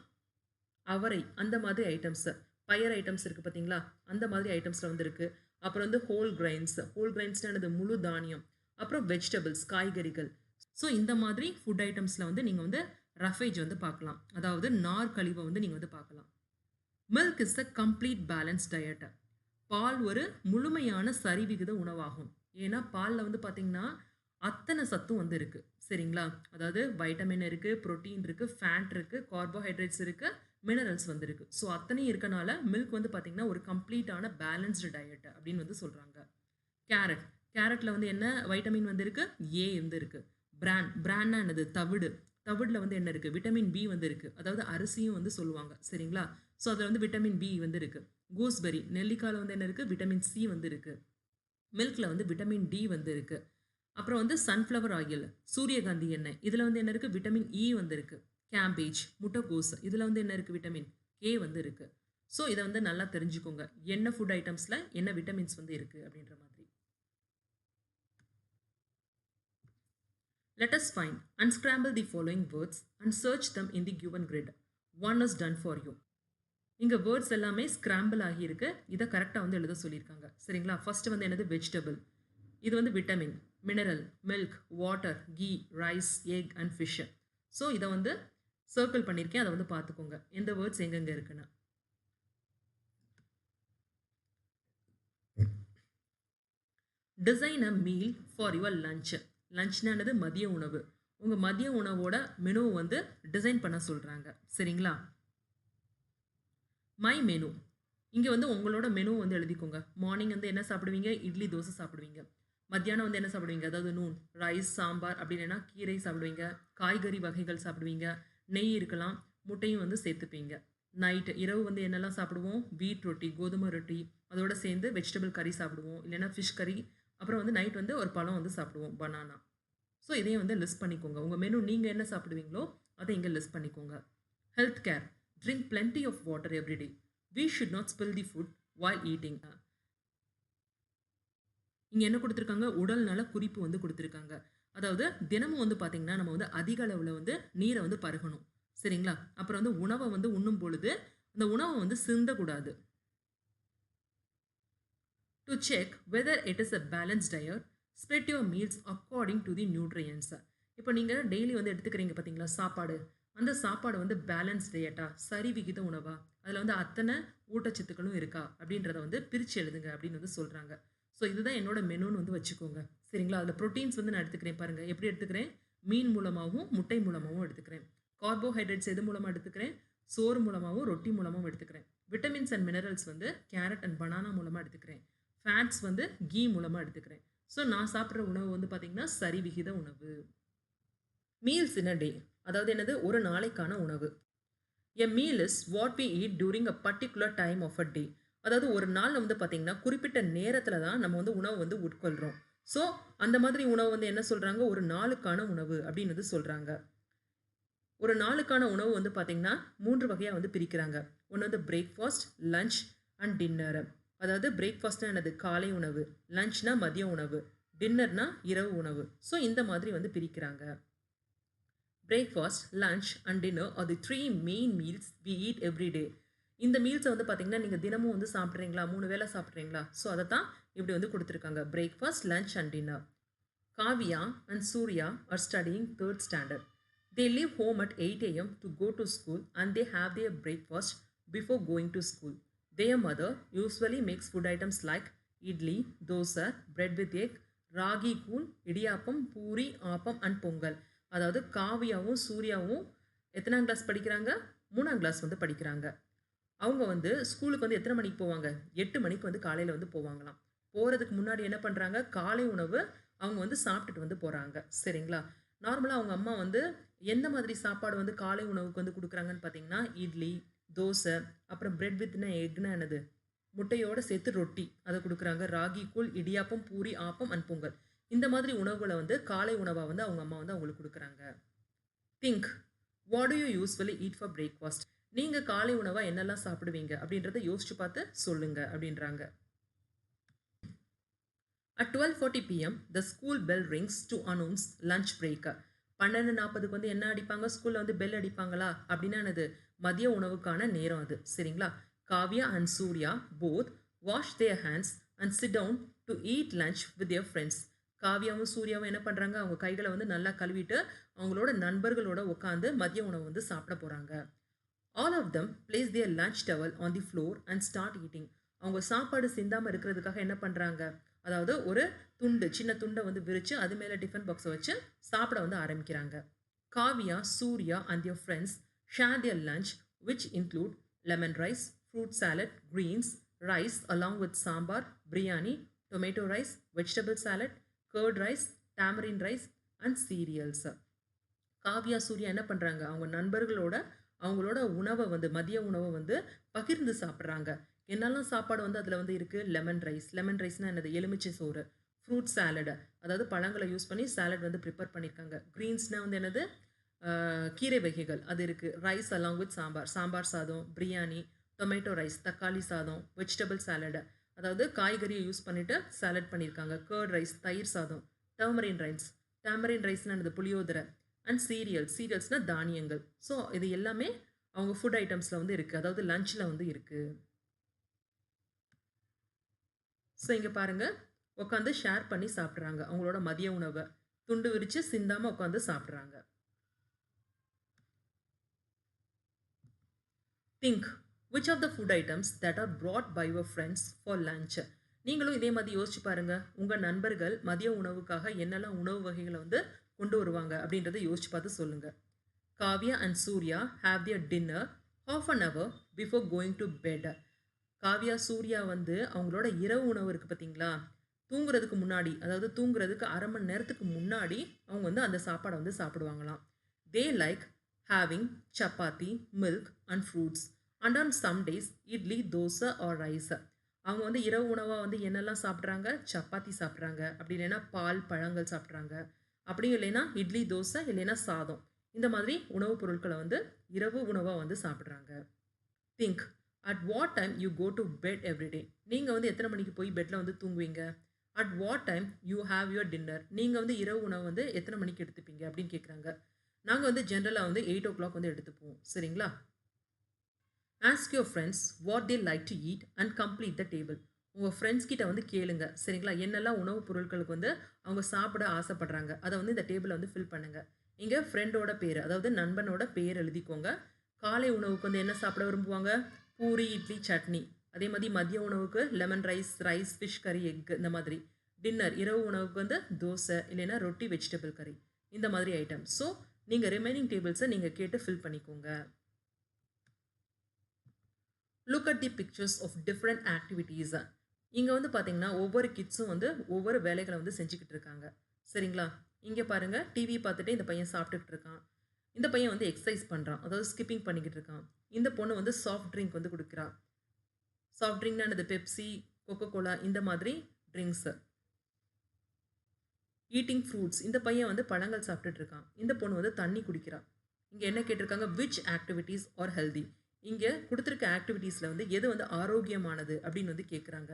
அவரை, அந்த மாதிரி ஐட்டம்ஸு. பயர் ஐட்டம்ஸ் இருக்குது பார்த்தீங்களா, அந்த மாதிரி ஐட்டம்ஸில் வந்து இருக்குது. அப்புறம் வந்து ஹோல் கிரைன்ஸ்னால் என்னது? முழு தானியம். அப்புறம் வெஜிடபிள்ஸ், காய்கறிகள். ஸோ இந்த மாதிரி ஃபுட் ஐட்டம்ஸில் வந்து நீங்கள் வந்து ரஃபேஜ் வந்து பார்க்கலாம். அதாவது நார் கழிவை வந்து நீங்கள் வந்து பார்க்கலாம். Milk is the complete balance diet. பால் ஒரு முழுமையான சரிவிகித உணவாகும். ஏன்னா பாலில் வந்து பார்த்திங்கன்னா அத்தனை சத்தும் வந்து இருக்குது. சரிங்களா? அதாவது வைட்டமின் இருக்குது, ப்ரோட்டீன் இருக்குது, ஃபேட் இருக்குது, கார்போஹைட்ரேட்ஸ் இருக்குது, மினரல்ஸ் வந்து இருக்குது. ஸோ அத்தனையும் இருக்கனால மில்க் வந்து பார்த்திங்கன்னா ஒரு கம்ப்ளீட்டான பேலன்ஸ்டு டயட் அப்படின்னு வந்து சொல்கிறாங்க. கேரட்டில் வந்து என்ன வைட்டமின் வந்து இருக்குது? ஏ வந்து இருக்குது. பிரான்னா என்னது? தவிடு. தவிடுல வந்து என்ன இருக்கு? விட்டமின் பி வந்து இருக்கு. அதாவது அரிசியும் வந்து சொல்லுவாங்க. சரிங்களா? ஸோ அதில வந்து விட்டமின் பி வந்து இருக்கு. கூஸ்பெர்ரி நெல்லிக்கால வந்து என்ன இருக்கு? விட்டமின் சி வந்து இருக்கு. மில்க்ல வந்து விட்டமின் டி வந்து இருக்கு. அப்புறம் வந்து சன்ஃப்ளவர் ஆயில், சூரியகாந்தி எண்ணெய். இதில வந்து என்ன இருக்கு? விட்டமின் இ வந்து இருக்கு. கேம்பேஜ், முட்டைக்கோஸ் இதில வந்து என்ன இருக்கு? விட்டமின் கே வந்து இருக்கு. ஸோ இத வந்து நல்லா தெரிஞ்சுக்கோங்க. என்ன ஃபுட் ஐட்டம்ஸ்ல என்ன விட்டமின்ஸ் வந்து இருக்கு அப்படின்ற மாதிரி. Let us find, unscramble the following words and search them in the given grid. One is done for you. இங்க வேர்ட்ஸ் எல்லாமே ஸ்கிராம்பிள் ஆகியிருக்கு. இத கரெக்ட்டா வந்து எழுத சொல்லியிருக்காங்க. சரிங்களா? ஃபர்ஸ்ட் வந்து என்னது? வெஜிடபிள். இது வந்து vitamin, mineral, milk, water, ghee, rice, egg and fish. So இத வந்து சர்க்கிள் பண்ணியிருக்கேன். அத வந்து பார்த்துக்கோங்க. எந்த வேர்ட்ஸ் எங்கெங்க இருக்குன்னு. Design a meal for your lunch. லஞ்ச்னா என்னது? மதிய உணவு. உங்க மதிய உணவோட மெனுவை வந்து டிசைன் பண்ண சொல்றாங்க. சரிங்களா? My menu. இங்க வந்து உங்களோட மெனு வந்து எழுதிக்கோங்க. மார்னிங் வந்து என்ன சாப்பிடுவீங்க? இட்லி, தோசை சாப்பிடுவீங்க. மத்தியானம் வந்து என்ன சாப்பிடுவீங்க? அதாவது நூன், ரைஸ், சாம்பார் அப்படி இல்லைன்னா கீரை சாப்பிடுவீங்க. காய்கறி வகைகள் சாப்பிடுவீங்க. நெய் இருக்கலாம். முட்டையும் வந்து சேர்த்துப்பீங்க. நைட் இரவு வந்து என்னெல்லாம் சாப்பிடுவோம்? வீட் ரொட்டி, கோதுமை ரொட்டி, அதோட சேர்ந்து வெஜிடபிள் கறி சாப்பிடுவோம். இல்லைன்னா ஃபிஷ் கறி. அப்புறம் வந்து நைட் வந்து ஒரு பழம் வந்து சாப்பிடுவோம், பனானா. ஸோ இதையும் வந்து லிஸ்ட் பண்ணிக்கோங்க. உங்க மெனு நீங்க என்ன சாப்பிடுவீங்களோ அதை இங்க லிஸ்ட் பண்ணிக்கோங்க. Health care. Drink plenty of water every day. We should not spill the food while eating. இங்க என்ன குடுத்திருக்காங்க? உடல் நல குறிப்பு வந்து குடுத்திருக்காங்க. அதாவது தினமும் வந்து பார்த்தீங்கன்னா, நம்ம வந்து அதிக அளவுல வந்து நீர வந்து பருகணும். சரிங்களா? அப்புறம் வந்து உணவ வந்து உண்ணும் பொழுது, அந்த உணவ வந்து சிந்தக்கூடாது. To check whether it is a balanced diet, split your meals according to the nutrients. இப்போ நீங்க டெய்லி வந்து எடுத்துக்கிறீங்க பார்த்தீங்களா சாப்பாடு. அந்த சாப்பாடு வந்து பேலன்ஸ் டயட்டா? சரி விகித உணவா? அதில வந்து அத்தனை ஊட்டச்சத்துக்களும் இருக்கா? அப்படின்றத வந்து பிரிச்சு எழுதுங்க அப்படின்னு வந்து சொல்றாங்க. ஸோ இதுதான் என்னோட மெனுன்னு வந்து வச்சுக்கோங்க. சரிங்களா? அதில புரோட்டீன்ஸ் வந்து நான் எடுத்துக்கிறேன் பாருங்க. எப்படி எடுத்துக்கிறேன்? மீன் மூலமாவும், முட்டை மூலமாவும் எடுத்துக்கிறேன். கார்போஹைட்ரேட்ஸ் எது மூலமா எடுத்துக்கிறேன்? சோறு மூலமாவும், ரொட்டி மூலமாவும் எடுத்துக்கிறேன். விட்டமின்ஸ் அண்ட் மினரல்ஸ் வந்து கேரட் அண்ட் பனானா மூலமா எடுத்துக்கிறேன். ஃபேட்ஸ் வந்து கீ மூலமா எடுத்துக்கிறேன். ஸோ நான் சாப்பிடுற உணவு வந்து பார்த்தீங்கன்னா, சரி விகித உணவு. Meals in a day. அதாவது என்னது? ஒரு நாளைக்கான உணவு. A meal is what we eat during a particular time of a day. அதாவது ஒரு நாள்ல வந்து பார்த்தீங்கன்னா, குறிப்பிட்ட நேரத்தில தான் நம்ம வந்து உணவு வந்து உட்கொள்றோம். ஸோ அந்த மாதிரி உணவு வந்து என்ன சொல்றாங்க? ஒரு நாளுக்கான உணவு அப்படின்னு வந்து சொல்றாங்க. ஒரு நாளுக்கான உணவு வந்து பார்த்தீங்கன்னா, 3 வகையா வந்து பிரிக்கிறாங்க. ஒண்ணு வந்து பிரேக்ஃபாஸ்ட், லஞ்ச் அண்ட் டின்னர். அதாவது பிரேக்ஃபாஸ்ட்னா என்னது? காலை உணவு. லஞ்ச்னா மதிய உணவு. டின்னர்னா இரவு உணவு. ஸோ இந்த மாதிரி வந்து பிரிக்கிறாங்க. Breakfast, lunch and dinner are the 3 main meals we eat every day. இந்த மீல்ஸை வந்து பார்த்தீங்கன்னா, நீங்க தினமும் வந்து சாப்பிடுறீங்களா? 3 வேளை சாப்பிடுறீங்களா? ஸோ அதத்தான் இப்படி வந்து குடுத்துருக்காங்க. Breakfast, lunch and dinner. Kavya and Surya are studying 3rd standard. They leave home at 8 a.m. to go to school and they have their breakfast before going to school. Their mother usually makes food items like idli, dosa, bread with egg, ragi கூழ், idiyappam, puri, appam and Pongal. அதாவது காவியாவும் சூர்யாவும் எத்தனாம் class படிக்கிறாங்க? 3ஆம் class வந்து படிக்கிறாங்க. அவங்க வந்து ஸ்கூலுக்கு வந்து எத்தனை மணிக்கு போவாங்க? 8 மணிக்கு வந்து காலையில வந்து போவாங்களாம். போறதுக்கு முன்னாடி என்ன பண்றாங்க? காலை உணவு அவங்க வந்து சாப்பிட்டுட்டு வந்து போறாங்க. சரிங்களா? நார்மலா அவங்க அம்மா வந்து எந்த மாதிரி சாப்பாடு வந்து காலை உணவுக்கு வந்து குடுக்குறாங்கன்னு பார்த்தீங்கன்னா, இட்லி, தோசை, அப்புறம் பிரெட் வித்னா எக்னா என்னது? முட்டையோட சேர்த்து ரொட்டி. அத குடுக்குறாங்க. ராகி கூழ், இடியாப்பம், பூரி, ஆப்பம் அண்ட் பொங்கல். இந்த மாதிரி உணவுகள வந்து காலை உணவா வந்து அவங்க அம்மா வந்து அவங்களுக்கு குடுக்குறாங்க. Think. What to you usually eat for breakfast? நீங்க காலை உணவா என்னெல்லாம் சாப்பிடுவீங்க? அப்படின்றத யோசிச்சு பார்த்து சொல்லுங்க அப்படின்றாங்க. At 12:40 p.m., the school bell rings to announce lunch break. 12:40க்கு வந்து என்ன அடிப்பாங்க? ஸ்கூல்ல வந்து பெல் அடிப்பாங்களா? அப்படின்னா என்னது? மதிய உணவுக்கான நேரம் அது. சரிங்களா? Kavya and Surya both wash their hands and sit down to eat lunch with their friends. காவ்யாவும் சூர்யாவும் என்ன பண்றாங்க? அவங்க கைகளை வந்து நல்லா கழுவிட்டு அவங்களோட நண்பர்களோட உட்காந்து மதிய உணவு வந்து சாப்பிட போறாங்க. All of them place their lunch towel on the floor and start eating. அவங்க சாப்பாடு சிந்தாம இருக்கிறதுக்காக என்ன பண்றாங்க? அதாவது ஒரு துண்டு, சின்ன துண்டை வந்து விரிச்சு அது மேல டிஃபன் பாக்ஸை வச்சு சாப்பிட வந்து ஆரம்பிக்கிறாங்க. Kavya, Surya and their friends share their lunch which include lemon rice, fruit salad, greens, rice along with sambar, biryani, tomato rice, vegetable salad, curd rice, tamarind rice, and cereals. Kavya, Surya என்ன பண்ணுறாங்க, அவங்க நண்பர்களோட அவங்களோட உணவை வந்து மதிய உணவை வந்து பகிர்ந்து சாப்பிட்றாங்க. என்னெல்லாம் சாப்பாடு வந்து அதில் வந்து இருக்குது, லெமன் ரைஸ். லெமன் ரைஸ்னால் என்னது, எலுமிச்சை சோறு. ஃப்ரூட் சாலடு, அதாவது பழங்களை யூஸ் பண்ணி சாலட் வந்து ப்ரிப்பேர் பண்ணியிருக்காங்க. க்ரீன்ஸ்னால் வந்து என்னது, கீரை வகைகள் அது இருக்குது. Rice along with sambar, sambar சாதம், பிரியாணி, டொமேட்டோ ரைஸ், தக்காளி சாதம், வெஜிடபிள் சாலடு, அதாவது காய்கறியை யூஸ் பண்ணிவிட்டு சாலட் பண்ணியிருக்காங்க. கர்ட் ரைஸ், தயிர் சாதம், டர்மரின் ரைஸ். டேமரின் ரைஸ்னால் என்னது, புளியோதரை. அண்ட் சீரியல்ஸ்னால் தானியங்கள். ஸோ இது எல்லாமே அவங்க ஃபுட் ஐட்டம்ஸில் வந்து இருக்குது, அதாவது லஞ்சில் வந்து இருக்குது. ஸோ இங்கே பாருங்கள், உட்காந்து ஷேர் பண்ணி சாப்பிட்றாங்க அவங்களோட மதிய உணவை. துண்டு விரித்து சிந்தாமல் உட்காந்து சாப்பிட்றாங்க. Think which of the food items that are brought by your friends for lunch. நீங்களும் இதே மாதிரி யோசிச்சு பாருங்கள், உங்கள் நண்பர்கள் மதிய உணவுக்காக என்னெல்லாம் உணவு வகைகளை வந்து கொண்டு வருவாங்க அப்படின்றத யோசிச்சு பார்த்து சொல்லுங்கள். Kavya and Surya have their dinner half an hour before going to bed. Kavya, Surya வந்து அவங்களோட இரவு உணவு இருக்குது பார்த்தீங்களா, தூங்குறதுக்கு முன்னாடி, அதாவது தூங்குறதுக்கு அரை மணி நேரத்துக்கு முன்னாடி அவங்க வந்து அந்த சாப்பாடை வந்து சாப்பிடுவாங்களாம். They like having chapati, milk and fruits and on some days idli, dosa or rice. அவங்க வந்து இரவு உணவாக வந்து என்னெல்லாம் சாப்பிட்றாங்க, சப்பாத்தி சாப்பிட்றாங்க, அப்படி இல்லைன்னா பால் பழங்கள் சாப்பிட்றாங்க, அப்படியும் இல்லைன்னா இட்லி, தோசை, இல்லைன்னா சாதம். இந்த மாதிரி உணவுப் பொருட்களை வந்து இரவு உணவாக வந்து சாப்பிட்றாங்க. Think at what time you go to bed everyday. நீங்கள் வந்து எத்தனை மணிக்கு போய் பெட்டில் வந்து தூங்குவீங்க? At what time you have your dinner. நீங்கள் வந்து இரவு உணவு வந்து எத்தனை மணிக்கு எடுத்துப்பீங்க அப்படின்னு கேட்குறாங்க. நாங்கள் வந்து ஜென்ரலாக வந்து 8 o'clock வந்து எடுத்துப்போம். சரிங்களா? Ask your friends what they like to eat and complete the table. உங்கள் ஃப்ரெண்ட்ஸ் கிட்ட வந்து கேளுங்க. சரிங்களா? என்னெல்லாம் உணவுப் பொருட்களுக்கு வந்து அவங்க சாப்பிட ஆசைப்படுறாங்க, அதை வந்து இந்த டேபிளை வந்து ஃபில் பண்ணுங்கள். இங்கே ஃப்ரெண்டோட பேர், அதாவது நண்பனோட பேர் எழுதிக்கோங்க. காலை உணவுக்கு வந்து என்ன சாப்பிட விரும்புவாங்க? பூரி, இட்லி, சட்னி. அதே மாதிரி மதிய உணவுக்கு லெமன் ரைஸ், ஃபிஷ் கறி, எக், இந்த மாதிரி. டின்னர் இரவு உணவுக்கு வந்து தோசை, இல்லைன்னா ரொட்டி, வெஜிடபிள் கறி, இந்த மாதிரி ஐட்டம். ஸோ நீங்கள் ரிமைனிங் டேபிள்ஸை நீங்கள் கேட்டு ஃபில் பண்ணிக்கோங்க. Look at the pictures of different activities. இங்கே வந்து பார்த்தீங்கன்னா ஒவ்வொரு கிட்ஸும் வந்து ஒவ்வொரு வேலைகளை வந்து செஞ்சுக்கிட்டு இருக்காங்க. சரிங்களா? இங்கே பாருங்கள், டிவி பார்த்துட்டு இந்த பையன் சாப்பிட்டுக்கிட்டு இருக்கான். இந்த பையன் வந்து எக்ஸசைஸ் பண்ணுறான், அதாவது ஸ்கிப்பிங் பண்ணிக்கிட்டு இருக்கான். இந்த பொண்ணு வந்து சாஃப்ட் ட்ரிங்க் வந்து குடிக்கிறா. சாஃப்ட் ட்ரிங்க்னா என்னது? பெப்சி, கொக்கோ கோலா, இந்த மாதிரி ட்ரிங்க்ஸு. ஈட்டிங் ஃப்ரூட்ஸ், இந்த பையன் வந்து பழங்கள் சாப்பிட்டுட்டு இருக்கான். இந்த பொண்ணு வந்து தண்ணி குடிக்கிறா. இங்கே என்ன கேட்டிருக்காங்க? Which activities are healthy. இங்கே கொடுத்துருக்க ஆக்டிவிட்டீஸில் வந்து எது வந்து ஆரோக்கியமானது அப்படின்னு வந்து கேட்குறாங்க.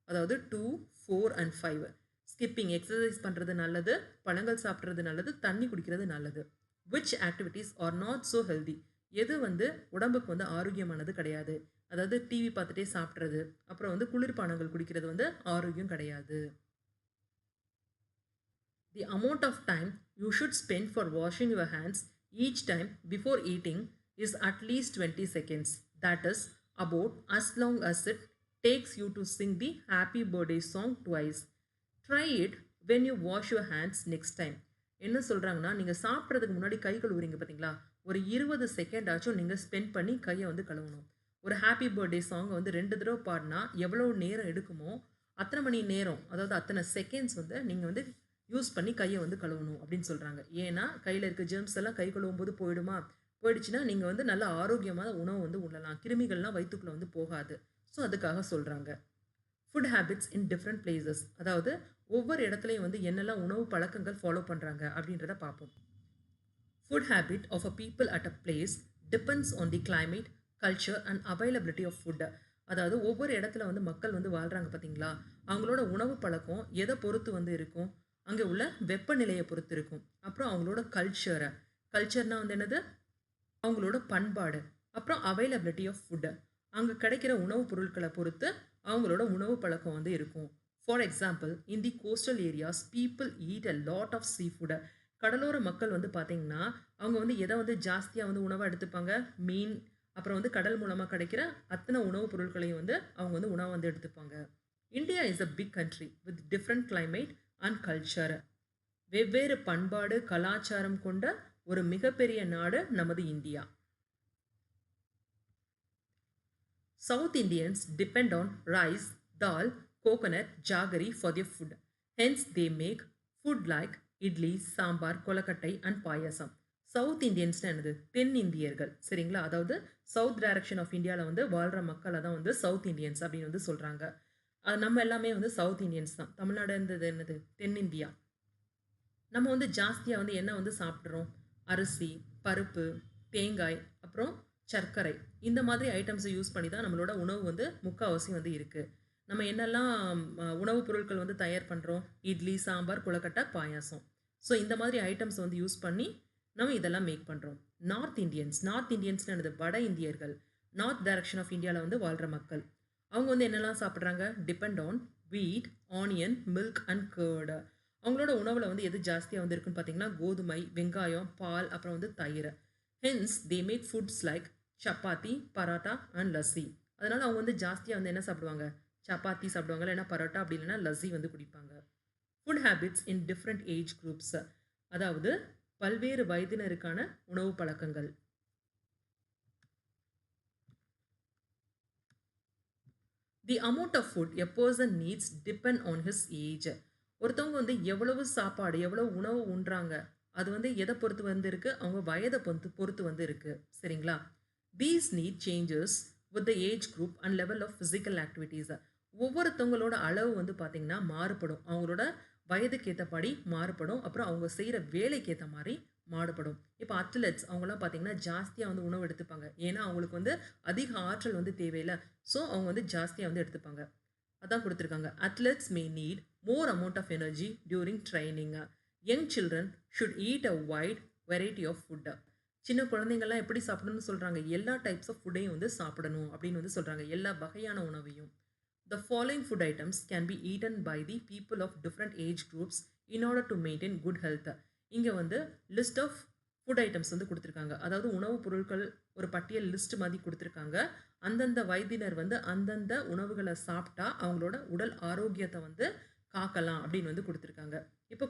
அதாவது 2, 4 and 5. ஸ்கிப்பிங், எக்ஸசைஸ் பண்ணுறது நல்லது, பழங்கள் சாப்பிட்றது நல்லது, தண்ணி குடிக்கிறது நல்லது. Which activities are not so healthy. எது வந்து உடம்புக்கு வந்து ஆரோக்கியமானது கிடையாது, அதாவது டிவி பார்த்துட்டே சாப்பிட்றது, அப்புறம் வந்து குளிர்பானங்கள் குடிக்கிறது வந்து ஆரோக்கியம் கிடையாது. The amount of time you should spend for washing your hands each time before eating is at least 20 seconds. That is about as long as it takes you to sing the happy birthday song twice. Try it when you wash your hands next time. என்ன சொல்கிறாங்கன்னா, நீங்கள் சாப்பிட்றதுக்கு முன்னாடி கை கழுவுறீங்க பார்த்தீங்களா, ஒரு 20 second ஆச்சும் நீங்கள் spend பண்ணி கையை வந்து கழுவணும். ஒரு ஹாப்பி பர்த்டே சாங்கை வந்து 2 தடவை பாடினா எவ்வளோ நேரம் எடுக்குமோ அத்தனை மணி நேரம், அதாவது அத்தனை செகண்ட்ஸ் வந்து நீங்கள் வந்து யூஸ் பண்ணி கையை வந்து கழுவணும் அப்படின்னு சொல்கிறாங்க. ஏன்னா கையில் இருக்க ஜெர்ம்ஸ் எல்லாம் கை கழுவும் போது போயிடுமா, போயிடுச்சுன்னா நீங்கள் வந்து நல்ல ஆரோக்கியமான உணவு வந்து உண்ணலாம், கிருமிகள்லாம் வயிற்றுக்குள்ளே வந்து போகாது. ஸோ அதுக்காக சொல்கிறாங்க. Food habits in different places, அதாவது ஒவ்வொரு இடத்துலையும் வந்து என்னெல்லாம் உணவு பழக்கங்கள் ஃபாலோ பண்ணுறாங்க அப்படின்றத பார்ப்போம். Food habit of a people at a place depends on the climate, culture and availability of food. அதாவது ஒவ்வொரு இடத்துல வந்து மக்கள் வந்து வாழ்கிறாங்க பார்த்தீங்களா, அவங்களோட உணவு பழக்கம் எதை பொறுத்து வந்து இருக்கும்? அங்கே உள்ள வெப்பநிலையை பொறுத்து இருக்கும். அப்புறம் அவங்களோட கல்ச்சர்னால் வந்து என்னது? அவங்களோட பண்பாடு. அப்புறம் அவைலபிலிட்டி ஆஃப் ஃபுட்டு, அங்கே கிடைக்கிற உணவுப் பொருட்களை பொறுத்து அவங்களோட உணவு பழக்கம் வந்து இருக்கும். For example, in the coastal areas people eat a lot of seafood. கடலோர மக்கள் வந்து பார்த்திங்கன்னா அவங்க வந்து எதை வந்து ஜாஸ்தியாக வந்து உணவாக எடுத்துப்பாங்க? மீன், அப்புறம் வந்து கடல் மூலமாக கிடைக்கிற அத்தனை உணவுப் பொருட்களையும் வந்து அவங்க வந்து உணவை வந்து எடுத்துப்பாங்க. India is a big country with different climate and culture. வெவ்வேறு பண்பாடு, கலாச்சாரம் கொண்ட ஒரு மிகப்பெரிய நாடு நமது India. South Indians depend on rice, dal, coconut, jaggery for their food. Hence, they make food like idli, sambar, kozhukattai and payasam. South இந்தியன்ஸ்னா என்னது? தென்னிந்தியர்கள். சரிங்களா? அதாவது சவுத் டைரக்ஷன் ஆஃப் இந்தியால வந்து வாழ்ற மக்கள தான் வந்து சவுத் இந்தியன்ஸ் அப்படின்னு வந்து சொல்றாங்க. நம்ம எல்லாமே வந்து சவுத் இந்தியன்ஸ் தான். தமிழ்நாடுன்றது என்னது? தென்னிந்தியா. நம்ம வந்து ஜாஸ்தியா வந்து என்ன வந்து சாப்பிடுறோம்? அரிசி, பருப்பு, தேங்காய், அப்புறம் சர்க்கரை. இந்த மாதிரி ஐட்டம்ஸ யூஸ் பண்ணி தான் நம்மளோட உணவு வந்து முக்காவாசி வந்து இருக்கு. நம்ம என்னெல்லாம் உணவுப் பொருட்கள் வந்து தயார் பண்றோம்? இட்லி, சாம்பார், கொழுக்கட்டை, பாயாசம். ஸோ இந்த மாதிரி ஐட்டம்ஸ் வந்து யூஸ் பண்ணி நம்ம இதெல்லாம் மேக் பண்றோம். நார்த் இந்தியன்ஸ்னா என்னது? வட இந்தியர்கள். நார்த் டைரக்ஷன் ஆஃப் இந்தியால வந்து வாழ்ற மக்கள். அவங்க வந்து என்னெல்லாம் சாப்பிடுறாங்க? டிபெண்ட் ஆன் வீட், ஆனியன், மில்க் அண்ட் கர்ட். அவங்களோட உணவுல வந்து எது ஜாஸ்தியா வந்து இருக்குன்னு பார்த்தீங்கன்னா, கோதுமை, வெங்காயம், பால், அப்புறம் வந்து தயிர். Hence they make foods like chapati, paratha and lassi. அதனால அவங்க வந்து ஜாஸ்தியா வந்து என்ன சாப்பிடுவாங்க? சப்பாத்தி சாப்பிடுவாங்க, இல்லைன்னா பரோட்டா, அப்படி இல்லைன்னா லஸ்ஸி வந்து குடிப்பாங்க. Food habits in different age groups. அதாவது பல்வேறு வயதினருக்கான உணவு பழக்கங்கள். The amount of food a person needs depend on his age. ஒருத்தவங்க வந்து எவ்வளவு சாப்பாடு, எவ்வளவு உணவு உண்றாங்க, அது வந்து எத பொறுத்து வந்து இருக்கு? அவங்க வயத பொறுத்து பொறுத்து வந்து இருக்கு. சரிங்களா? These need changes with the age group and level of physical activities. ஒவ்வொருத்தவங்களோட அளவு வந்து பார்த்தீங்கன்னா மாறுபடும். அவங்களோட வயதுக்கு ஏத்தபடி மாறுபடும். அப்புறம் அவங்க செய்ற வேலைக்கு ஏத்த மாரி மாறுபடும். இப்ப அத்லெட்ஸ் அவங்கலாம் பார்த்தீங்கன்னா, ஜாஸ்தியா வந்து உணவு எடுத்துப்பாங்க. ஏன்னா, அவங்களுக்கு வந்து அதிக ஆற்றல் வந்து தேவையில்ல. ஸோ, அவங்க வந்து ஜாஸ்தியா வந்து எடுத்துப்பாங்க. அதான் குடுத்துருக்காங்க. Athletes may need more amount of energy during training. Young children should eat a wide variety of food. சின்ன குழந்தைங்கலாம் எப்படி சாப்பிடணும்னு சொல்றாங்க? எல்லா டைப்ஸ் ஆஃப் ஃபுட்டையும் வந்து சாப்பிடணும் அப்படின்னு வந்து சொல்றாங்க. எல்லா வகையான உணவையும். The following food items can be eaten by the people of different age groups in order to maintain good health. இங்க வந்து லிஸ்ட் ஆஃப் ஃபுட் ஐட்டம்ஸ் வந்து குடுத்துருக்காங்க. அதாவது உணவுப் பொருட்கள் ஒரு பட்டியல் லிஸ்ட் மாதிரி குடுத்துருக்காங்க. அந்தந்த வயதினர் வந்து அந்தந்த உணவுகள சாப்பிட்டா அவங்களோட உடல் ஆரோக்கியத்த வந்து காக்கலாம் அப்படின்னு வந்து குடுத்துருக்காங்க. இப்போ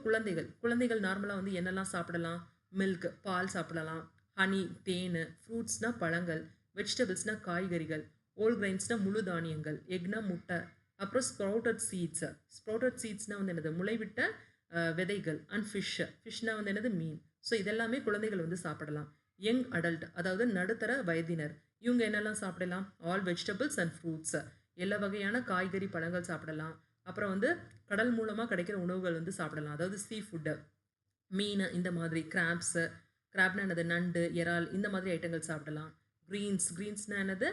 குழந்தைகள் நார்மலா வந்து என்னெல்லாம் சாப்பிடலாம்? மில்க், பால் சாப்பிடலாம். ஹனி, தேனு, ஃப்ரூட்ஸ்னா பழங்கள், வெஜிடபிள்ஸ்னா காய்கறிகள், ஹோல் கிரெயின்ஸ்னா முழு தானியங்கள், எக்னா முட்டை, அப்புறம் ஸ்ப்ரவுட்டட் சீட்ஸ்னா வந்து என்னது? முளைவிட்ட விதைகள் அண்ட் ஃபிஷ்னா வந்து என்னது? மீன். ஸோ இதெல்லாமே குழந்தைகள் வந்து சாப்பிடலாம். யங் அடல்ட் அதாவது நடுத்தர வயதினர். இவங்க என்னெல்லாம் சாப்பிடலாம்? All vegetables and fruits. எல்லா வகையான காய்கறி, பழங்கள் சாப்பிடலாம். அப்புறம் வந்து கடல் மூலமா கிடைக்கிற உணவுகள் வந்து சாப்பிடலாம். அதாவது சீ ஃபுட், மீன் இந்த மாதிரி கிராப்னா என்னது? நண்டு, இறால் இந்த மாதிரி ஐட்டங்கள் சாப்பிடலாம். கிரீன்ஸ்னா என்னது?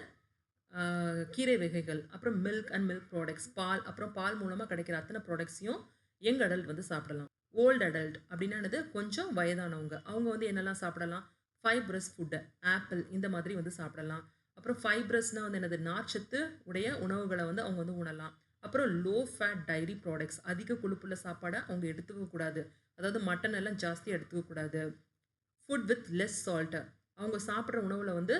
கீரை வகைகள். அப்புறம் மில்க் அண்ட் மில்க் ப்ராடக்ட்ஸ். அப்புறம் பால் மூலமா கிடைக்கிற அத்தனை ப்ராடக்ட்ஸையும் யங் அடல்ட் வந்து சாப்பிடலாம். ஓல்ட் அடல்ட் அப்படின்னா என்னது? கொஞ்சம் வயதானவங்க. அவங்க வந்து என்னெல்லாம் சாப்பிடலாம்? ஃபைப்ரஸ் ஃபுட், ஆப்பிள் இந்த மாதிரி வந்து சாப்பிடலாம். அப்புறம் ஃபைப்ரஸ்னா வந்து என்னது? நார்ச்சத்து உடைய உணவுகள வந்து அவங்க வந்து உண்ணலாம். அப்புறம் லோ ஃபேட் டைரி ப்ராடக்ட்ஸ். அதிக கொழுப்புள்ள சாப்பாட அவங்க எடுத்துக்க கூடாது. அதாவது மட்டன் எல்லாம் ஜாஸ்தியா எடுத்துக்க கூடாது. Food with less salt. அவங்க சாப்பிடுற உணவுல வந்து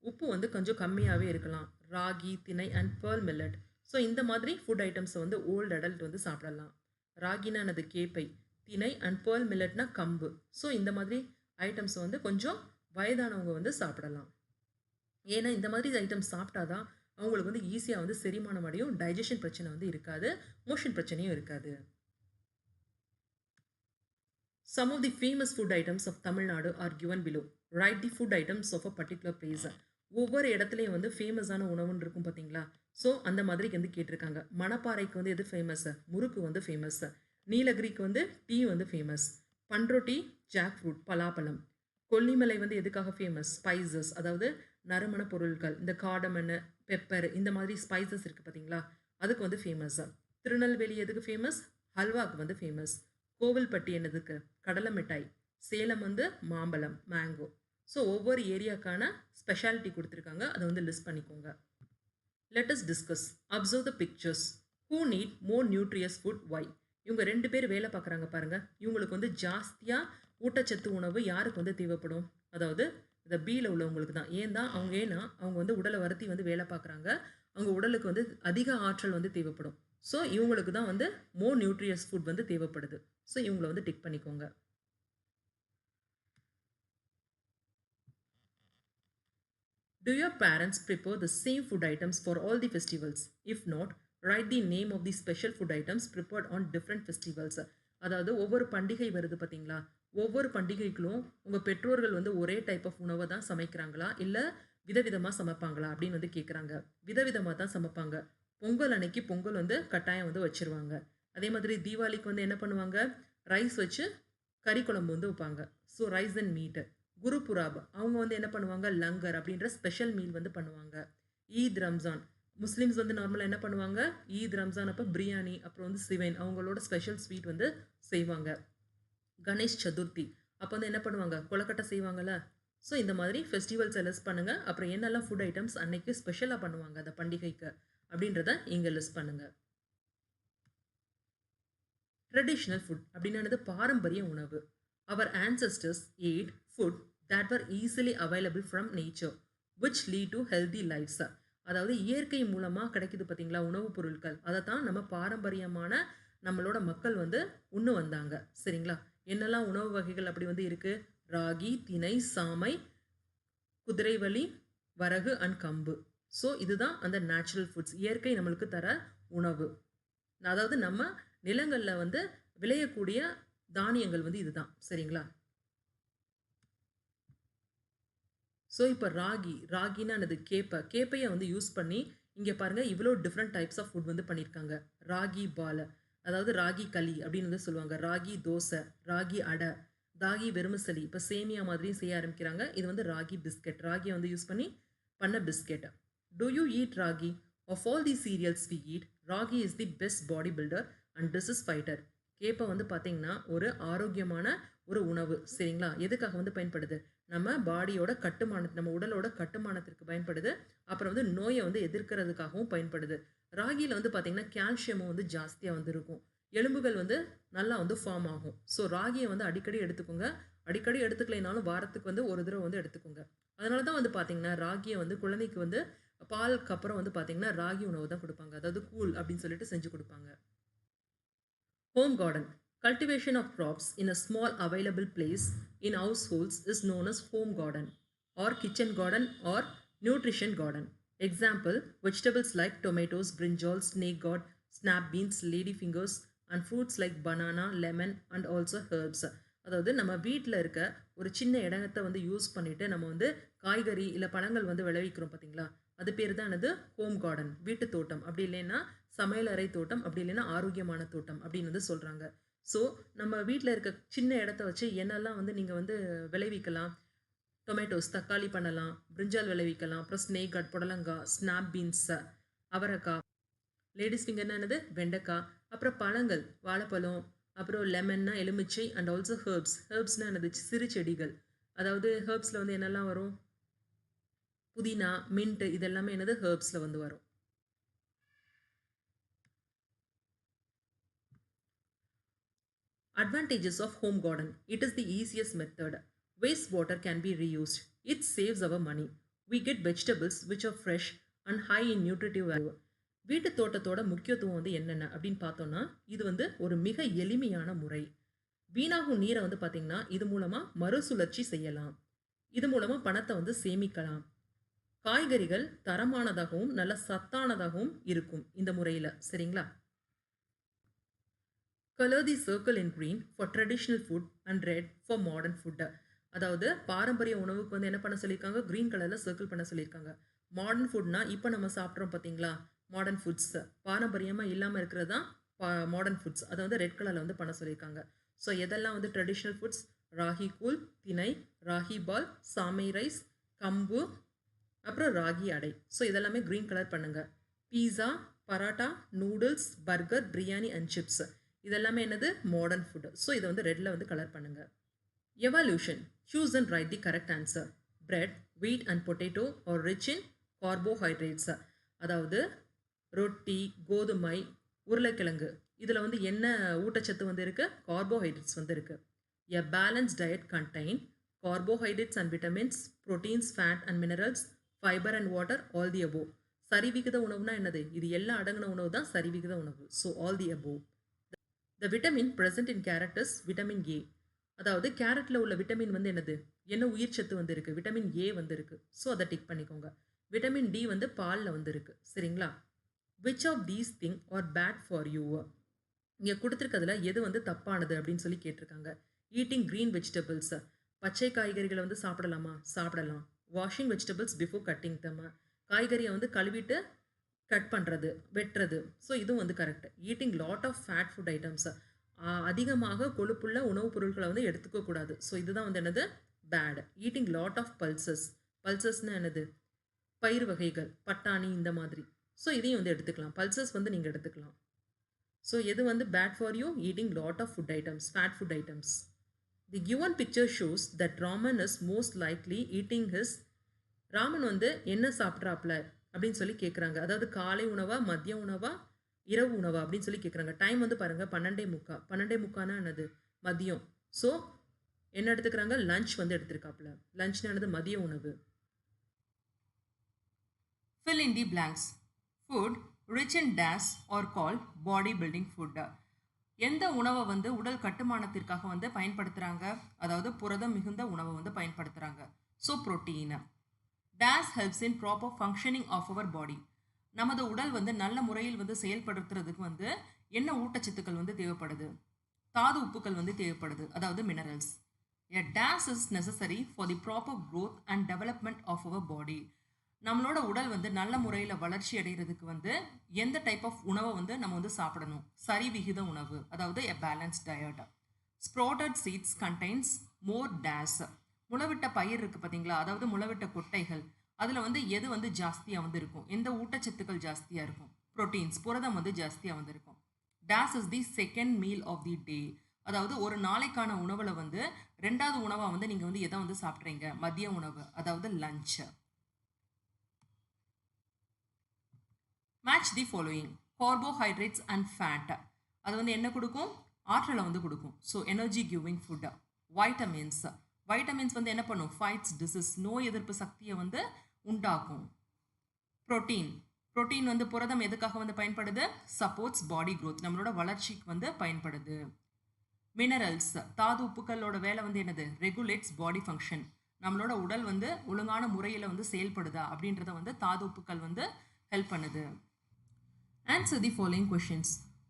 உப்பு வந்து கொஞ்சம் கம்மியாவே இருக்கலாம். ராகி, திணை அண்ட் பெர்ல் மில்லட். ஸோ இந்த மாதிரி ஃபுட் ஐட்டம்ஸ வந்து ஓல்ட் அடல்ட் வந்து சாப்பிடலாம். ராகினா என்னது? கேப்பை. திணை அண்ட் பெர்ல் மில்லட்னா கம்பு. ஸோ இந்த மாதிரி ஐட்டம்ஸ் வந்து கொஞ்சம் வயதானவங்க வந்து சாப்பிடலாம். ஏன்னா இந்த மாதிரி ஐட்டம்ஸ் சாப்பிட்டா தான் அவங்களுக்கு வந்து ஈஸியா வந்து செரிமானம் அடையும். டைஜெஷன் பிரச்சனை வந்து இருக்காது. மோஷன் பிரச்சனையும் இருக்காது. Some of the famous food items of Tamil Nadu are given below. Write the food items of a particular place. ஒவ்வொரு இடத்துலையும் வந்து ஃபேமஸான உணவுன்னு இருக்கும் பார்த்தீங்களா? ஸோ அந்த மாதிரி வந்து கேட்டிருக்காங்க. மணப்பாறைக்கு வந்து எது ஃபேமஸ்? முறுக்கு வந்து ஃபேமஸ். நீலகிரிக்கு வந்து டீ வந்து ஃபேமஸ். பண்ருட்டி ஜாக் ஃப்ரூட், பலாப்பழம். கொல்லிமலை வந்து எதுக்காக ஃபேமஸ்? ஸ்பைசஸ், அதாவது நறுமண பொருட்கள். இந்த கார்டமன்னு, பெப்பர் இந்த மாதிரி ஸ்பைசஸ் இருக்கு பார்த்தீங்களா? அதுக்கு வந்து ஃபேமஸ். திருநெல்வேலி எதுக்கு ஃபேமஸ்? ஹல்வாக்கு வந்து ஃபேமஸ். கோவில்பட்டி என்னதுக்கு? கடலை மிட்டாய். சேலம் வந்து மாம்பழம், மேங்கோ. ஸோ ஒவ்வொரு ஏரியாக்கான ஸ்பெஷாலிட்டி குடுத்துருக்காங்க. அத வந்து லிஸ்ட் பண்ணிக்கோங்க. Let us discuss. Observe the pictures. Who need more nutritious food? Why? இவங்க 2 பேர் வேலை பார்க்குறாங்க பாருங்க. இவங்களுக்கு வந்து ஜாஸ்தியா ஊட்டச்சத்து உணவு யாருக்கு வந்து தேவைப்படும்? அதாவது இந்த பில உள்ளவங்களுக்கு தான். ஏன்னா அவங்க வந்து உடல வருத்தி வந்து வேலை பார்க்குறாங்க. அவங்க உடலுக்கு வந்து அதிக ஆற்றல் வந்து தேவைப்படும். ஸோ இவங்களுக்கு தான் வந்து மோர் நியூட்ரியஸ் ஃபுட் வந்து தேவைப்படுது. ஸோ இவங்கள வந்து டிக் பண்ணிக்கோங்க. Do your parents prepare the same food items for all the festivals? If not, write the name of the special food items prepared on different festivals. அதாவது ஒவ்வொரு பண்டிகை வருது பார்த்தீங்களா? ஒவ்வொரு பண்டிகைக்கும் உங்க பெற்றோர்கள் வந்து ஒரே டைப் ஆஃப் உணவ தான் சமைக்கிறாங்களா? இல்ல விதவிதமா சமைப்பாங்களா? அப்படின்னு வந்து கேட்குறாங்க. விதவிதமா தான் சமைப்பாங்க. பொங்கல் அன்னைக்கு பொங்கல் வந்து கட்டாயம் வந்து வச்சுருவாங்க. அதே மாதிரி தீபாவளிக்கு வந்து என்ன பண்ணுவாங்க? ரைஸ் வச்சு கறி குழம்பு வந்து வைப்பாங்க. So rice and meat. Gurpurab அவங்க வந்து என்ன பண்ணுவாங்க? லங்கர் அப்படின்ற ஸ்பெஷல் மீல் வந்து பண்ணுவாங்க. ஈத், ரம்ஜான் முஸ்லிம்ஸ் வந்து நார்மலா என்ன பண்ணுவாங்க? ஈத், ரம்ஜான் அப்ப பிரியாணி, அப்புறம் வந்து சிவைன் அவங்களோட ஸ்பெஷல் ஸ்வீட் வந்து செய்வாங்க. கணேஷ் சதுர்த்தி அப்போ வந்து என்ன பண்ணுவாங்க? கொழுக்கட்டை செய்வாங்கல்ல. ஸோ இந்த மாதிரி ஃபெஸ்டிவல்ஸை லிஸ்ட் பண்ணுங்க. அப்புறம் என்னெல்லாம் ஃபுட் ஐட்டம்ஸ் அன்னைக்கு ஸ்பெஷலாக பண்ணுவாங்க அந்த பண்டிகைக்கு அப்படின்றத இங்கே லிஸ்ட் பண்ணுங்க. ட்ரெடிஷ்னல் ஃபுட் அப்படின்னா என்னது? பாரம்பரிய உணவு. அவர் ancestors ate food that were easily available from nature which lead to healthy lives. அதாவது இயற்கை மூலமா கிடைக்குது பார்த்தீங்களா உணவுப் பொருட்கள். அதை தான் நம்ம பாரம்பரியமான நம்மளோட மக்கள் வந்து உண்ணு வந்தாங்க. சரிங்களா? என்னெல்லாம் உணவு வகைகள் அப்படி வந்து இருக்கு? ராகி, திணை, சாமை, குதிரைவலி, வரகு அண்ட் கம்பு. ஸோ இதுதான் அந்த நேச்சுரல் ஃபுட்ஸ். இயற்கை நம்மளுக்கு தர உணவு. அதாவது நம்ம நிலங்கள்ல வந்து விளையக்கூடிய தானியங்கள் வந்து இதுதான். சரிங்களா? ஸோ இப்போ ராகின்னா என்னது? கேப்பையை வந்து யூஸ் பண்ணி இங்கே பாருங்க இவ்வளோ டிஃப்ரெண்ட் டைப்ஸ் ஆஃப் ஃபுட் வந்து பண்ணியிருக்காங்க. ராகி பால், அதாவது ராகி களி அப்படின்னு வந்து சொல்லுவாங்க. ராகி தோசை, ராகி அடை, ராகி வெறுமிசலி. இப்போ சேமியா மாதிரியும் செய்ய ஆரம்பிக்கிறாங்க. இது வந்து ராகி பிஸ்கெட். ராகியை வந்து யூஸ் பண்ணி பண்ண biscuit. Do you eat ragi? Of all the cereals we eat, ragi is the best body builder and disease fighter. கேப்பை வந்து பார்த்தீங்கன்னா ஒரு ஆரோக்கியமான ஒரு உணவு. சரிங்களா? எதுக்காக வந்து பயன்படுது? நம்ம பாடியோட நம்ம உடலோட கட்டுமானத்திற்கு பயன்படுது. அப்புறம் வந்து நோயை வந்து எதிர்க்கிறதுக்காகவும் பயன்படுது. ராகியில் வந்து பார்த்தீங்கன்னா கால்சியமும் வந்து ஜாஸ்தியாக வந்து இருக்கும். எலும்புகள் வந்து நல்லா வந்து ஃபார்ம் ஆகும். ஸோ ராகியை வந்து அடிக்கடி எடுத்துக்கோங்க. அடிக்கடி எடுத்துக்கலைனாலும் வாரத்துக்கு வந்து ஒரு தடவை வந்து எடுத்துக்கோங்க. அதனால தான் வந்து பார்த்தீங்கன்னா ராகியை வந்து குழந்தைக்கு வந்து பாலுக்கு அப்புறம் வந்து பார்த்தீங்கன்னா ராகி உணவு தான் கொடுப்பாங்க. அதாவது கூழ் அப்படின்னு சொல்லிட்டு செஞ்சு கொடுப்பாங்க. Home garden. Cultivation of crops in a small available place in households is known as home garden or kitchen garden or nutrition garden. Example, vegetables like tomatoes, brinjal, snake gourd, snap beans, ladyfingers and fruits like banana, lemon and also herbs. அதாவது நம்ம வீட்டில் இருக்க ஒரு சின்ன இடத்தை வந்து use பண்ணிட்டு நம்ம வந்து காய்கறி இல்லை பழங்கள் வந்து விளைவிக்கிறோம் பார்த்தீங்களா? அது பேர் தான் என்னது? ஹோம் கார்டன், வீட்டு தோட்டம். அப்படி இல்லைன்னா சமையலறை தோட்டம், அப்படி இல்லைன்னா ஆரோக்கியமான தோட்டம் அப்படின்னு வந்து சொல்கிறாங்க. ஸோ நம்ம வீட்டில் இருக்க சின்ன இடத்த வச்சு என்னெல்லாம் வந்து நீங்கள் வந்து விளைவிக்கலாம்? டொமேட்டோஸ், தக்காளி பண்ணலாம், பிரிஞ்சால் விளைவிக்கலாம், அப்புறம் ஸ்னேக் கார்ட், புடலங்காய், ஸ்னாப் பீன்ஸ், அவரைக்காய், லேடிஸ் ஃபிங்கர்னா என்னது? வெண்டைக்காய், அப்புறம் பழங்கள், வாழைப்பழம், அப்புறம் லெமன்னா எலுமிச்சை அண்ட் ஆல்சோ ஹெர்ப்ஸ்னால் என்னது? சிறு செடிகள். அதாவது ஹெர்ப்ஸில் வந்து என்னெல்லாம் வரும்? புதினா, மின்ட் இதெல்லாமே என்னது? ஹெர்ப்ஸில் வந்து வரும். Advantages of home garden. It is the easiest method. Wastewater can be reused. It saves our money. We get vegetables which are fresh and high in nutritive value. வீட்டு தோட்டத்தோட முக்கியத்துவம் வந்து என்னென்ன அப்படின்னு பார்த்தோம்னா இது வந்து ஒரு மிக எளிமையான முறை. வீணாகும் நீரை வந்து பார்த்தீங்கன்னா இது மூலமா மறுசுழற்சி செய்யலாம். இது மூலமா பணத்தை வந்து சேமிக்கலாம். காய்கறிகள் தரமானதாகவும் நல்ல சத்தானதாகவும் இருக்கும் இந்த முறையில். சரிங்களா? Color the circle in green for traditional food and red for modern food. அதாவது பாரம்பரிய உணவுக்கு வந்து என்ன பண்ண சொல்லியிருக்காங்க? க்ரீன் கலரில் சர்க்கிள் பண்ண சொல்லியிருக்காங்க. மாடர்ன் ஃபுட்னா இப்போ நம்ம சாப்பிட்றோம் பார்த்தீங்களா? மாடர்ன் ஃபுட்ஸ் பாரம்பரியமாக இல்லாமல் இருக்கிறது தான் மாடர்ன் ஃபுட்ஸ். அதை வந்து ரெட் கலரில் வந்து பண்ண சொல்லியிருக்காங்க. ஸோ எதெல்லாம் வந்து ட்ரெடிஷ்னல் ஃபுட்ஸ்? ராகி கூழ், திணை, ராகி பால், சாமை ரைஸ், கம்பு, அப்புறம் ராகி அடை. ஸோ இதெல்லாமே க்ரீன் கலர் பண்ணுங்கள். Pizza, paratha, noodles, burger, biryani and chips இதெல்லாமே என்னது? Modern food. ஸோ இதை வந்து ரெட்டில் வந்து கலர் பண்ணுங்கள். Evaluation. Choose and write the correct answer. Bread, wheat and potato are rich in carbohydrates. அதாவது ரொட்டி, கோதுமை, உருளைக்கிழங்கு இதில் வந்து என்ன ஊட்டச்சத்து வந்து இருக்குது? கார்போஹைட்ரேட்ஸ் வந்து இருக்குது. A balance diet contain carbohydrates and vitamins, proteins, fat and minerals, fibre and water, all the above. சரிவிகித உணவுனா என்னது? இது எல்லாம் அடங்கின உணவு தான் சரிவிகித உணவு. So all the above. The vitamin present in carrot is vitamin A. அதாவது கேரட்டில் உள்ள விட்டமின் வந்து என்னது? என்ன உயிர் சத்து வந்து இருக்குது? விட்டமின் ஏ வந்து இருக்குது. ஸோ அதை டிக் பண்ணிக்கோங்க. விட்டமின் டி வந்து பாலில் வந்து இருக்குது. சரிங்களா? Which of these thing are bad for you? இங்கே கொடுத்துருக்கிறதுல எது வந்து தப்பானது அப்படின்னு சொல்லி கேட்டிருக்காங்க. ஈட்டிங் க்ரீன் வெஜிடபிள்ஸ், பச்சை காய்கறிகளை வந்து சாப்பிடலாமா? சாப்பிடலாம். Washing vegetables before cutting them, காய்கறியை வந்து கழுவிட்டு கட் பண்ணுறது, வெட்டுறது. ஸோ இதுவும் வந்து correct. Eating lot of fat food items, அதிகமாக கொழுப்புள்ள உணவுப் பொருட்களை வந்து எடுத்துக்கக்கூடாது. ஸோ இதுதான் வந்து என்னது? Fat. Eating lot of pulses, பல்சஸ்னால் என்னது? பயிர் வகைகள், பட்டாணி இந்த மாதிரி. ஸோ இதையும் வந்து எடுத்துக்கலாம். பல்சஸ் வந்து நீங்கள் எடுத்துக்கலாம். ஸோ எது வந்து bad for you? Eating lot of food items, fat food items. The given picture shows that Raman is most likely eating his. Raman வந்து என்ன சாப்பிட்றாப்ல அப்படின்னு சொல்லி கேட்குறாங்க. அதாவது காலை உணவா, மதிய உணவா, இரவு உணவா அப்படின்னு சொல்லி கேட்குறாங்க. டைம் வந்து பாருங்கள் 12:45. 12:45னா என்னது? மதியம். ஸோ என்ன எடுத்துக்கிறாங்க? லஞ்ச் வந்து எடுத்திருக்காப்புல. லஞ்ச்னா என்னது? மதிய உணவு. Fill in the blanks. Food rich in dash or called body building food. எந்த உணவை வந்து உடல் கட்டுமானத்திற்காக வந்து பயன்படுத்துகிறாங்க? அதாவது புரதம் மிகுந்த உணவை வந்து பயன்படுத்துகிறாங்க. So protein. This helps in proper functioning of our body. நமது உடல் வந்து நல்ல முறையில் வந்து செயல்படுத்துறதுக்கு வந்து என்ன ஊட்டச்சத்துக்கள் வந்து தேவைப்படுது? தாது உப்புக்கள் வந்து தேவைப்படுது, அதாவது minerals. A this is necessary for the proper growth and development of our body. நம்மளோட உடல் வந்து நல்ல முறையில் வளர்ச்சி அடைகிறதுக்கு வந்து எந்த டைப் ஆஃப் உணவை வந்து நம்ம வந்து சாப்பிடணும்? சரி விகித உணவு, அதாவது a balance diet. Sprouted seeds contains more this. முளைவிட்ட பயிர் இருக்குது பார்த்தீங்களா, அதாவது முளைவிட்ட கொட்டைகள், அதில் வந்து எது வந்து ஜாஸ்தியாக வந்து இருக்கும்? எந்த ஊட்டச்சத்துக்கள் ஜாஸ்தியாக இருக்கும்? புரோட்டீன்ஸ், புரதம் வந்து ஜாஸ்தியாக வந்து இருக்கும். This is the second meal of the day. அதாவது ஒரு நாளைக்கான உணவில் வந்து ரெண்டாவது உணவாக வந்து நீங்கள் வந்து எதை வந்து சாப்பிட்றீங்க? மதிய உணவு, அதாவது lunch. Match the following. Carbohydrates and fat, அது வந்து என்ன கொடுக்கும்? ஆற்றலை வந்து கொடுக்கும். So energy giving food. Vitamins, vitamins வந்து என்ன பண்ணும்? ஃபைட்ஸ் டிசீஸ், நோய் எதிர்ப்பு சக்தியை வந்து உண்டாக்கும். புரோட்டீன், புரோட்டீன் வந்து புரதம் எதுக்காக வந்து பயன்படுது? சப்போர்ட்ஸ் பாடி க்ரோத், நம்மளோட வளர்ச்சிக்கு வந்து பயன்படுது. மினரல்ஸ், தாது உப்புக்களோட வேலை வந்து என்னது? ரெகுலேட்ஸ் பாடி ஃபங்க்ஷன். நம்மளோட உடல் வந்து ஒழுங்கான முறையில் வந்து செயல்படுதா அப்படின்றத வந்து தாது உப்புக்கள் வந்து ஹெல்ப் பண்ணுது. Answer the following questions.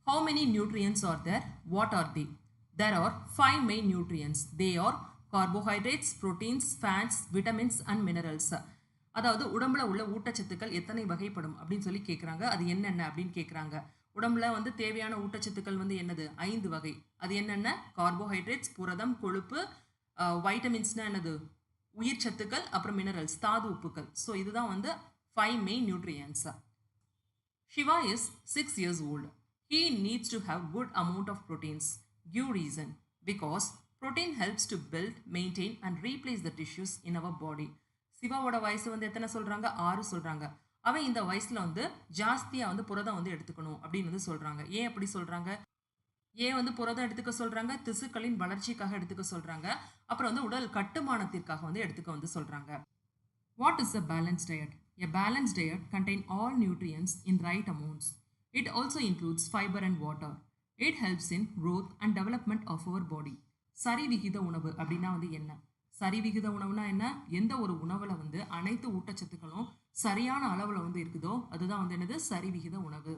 How many nutrients are there? What are they? There are 5 main nutrients. They are carbohydrates, proteins, fats, vitamins and minerals. அதாவது உடம்புல உள்ள ஊட்டச்சத்துக்கள் எத்தனை வகைப்படும் அப்படின்னு சொல்லி கேட்குறாங்க. அது என்னென்ன அப்படின்னு கேட்குறாங்க. உடம்புல வந்து தேவையான ஊட்டச்சத்துக்கள் வந்து என்னது? 5 வகை. அது என்னென்ன? கார்போஹைட்ரேட்ஸ், புரதம், கொழுப்பு, வைட்டமின்ஸ்னா என்னது? உயிர் சத்துக்கள், அப்புறம் மினரல்ஸ், தாது உப்புக்கள். ஸோ இதுதான் வந்து 5 main nutrients. Shiva is 6 years old. He needs to have good amount of proteins. Give reason. Because protein helps to build, maintain and replace the tissues in our body. சிவாவோட வயசு வந்து எத்தனை சொல்கிறாங்க? 6 சொல்கிறாங்க. அவன் இந்த வயசில் வந்து ஜாஸ்தியாக வந்து புரதம் வந்து எடுத்துக்கணும் அப்படின்னு வந்து சொல்கிறாங்க. ஏன் அப்படி சொல்கிறாங்க? ஏன் வந்து புரதம் எடுத்துக்க சொல்கிறாங்க? திசுக்களின் வளர்ச்சிக்காக எடுத்துக்க சொல்கிறாங்க. அப்புறம் வந்து உடல் கட்டுமானத்திற்காக வந்து எடுத்துக்க வந்து சொல்கிறாங்க. What is a balance diet? A balanced diet contains all nutrients in right amounts. It also includes fiber and water. It helps in growth and development of our body. சரி விகித உணவு அப்படின்னா வந்து என்ன? சரி விகித உணவுனா என்ன? எந்த ஒரு உணவில் வந்து அனைத்து ஊட்டச்சத்துக்களும் சரியான அளவில் வந்து இருக்குதோ அதுதான் வந்து என்னது? சரி விகித உணவு.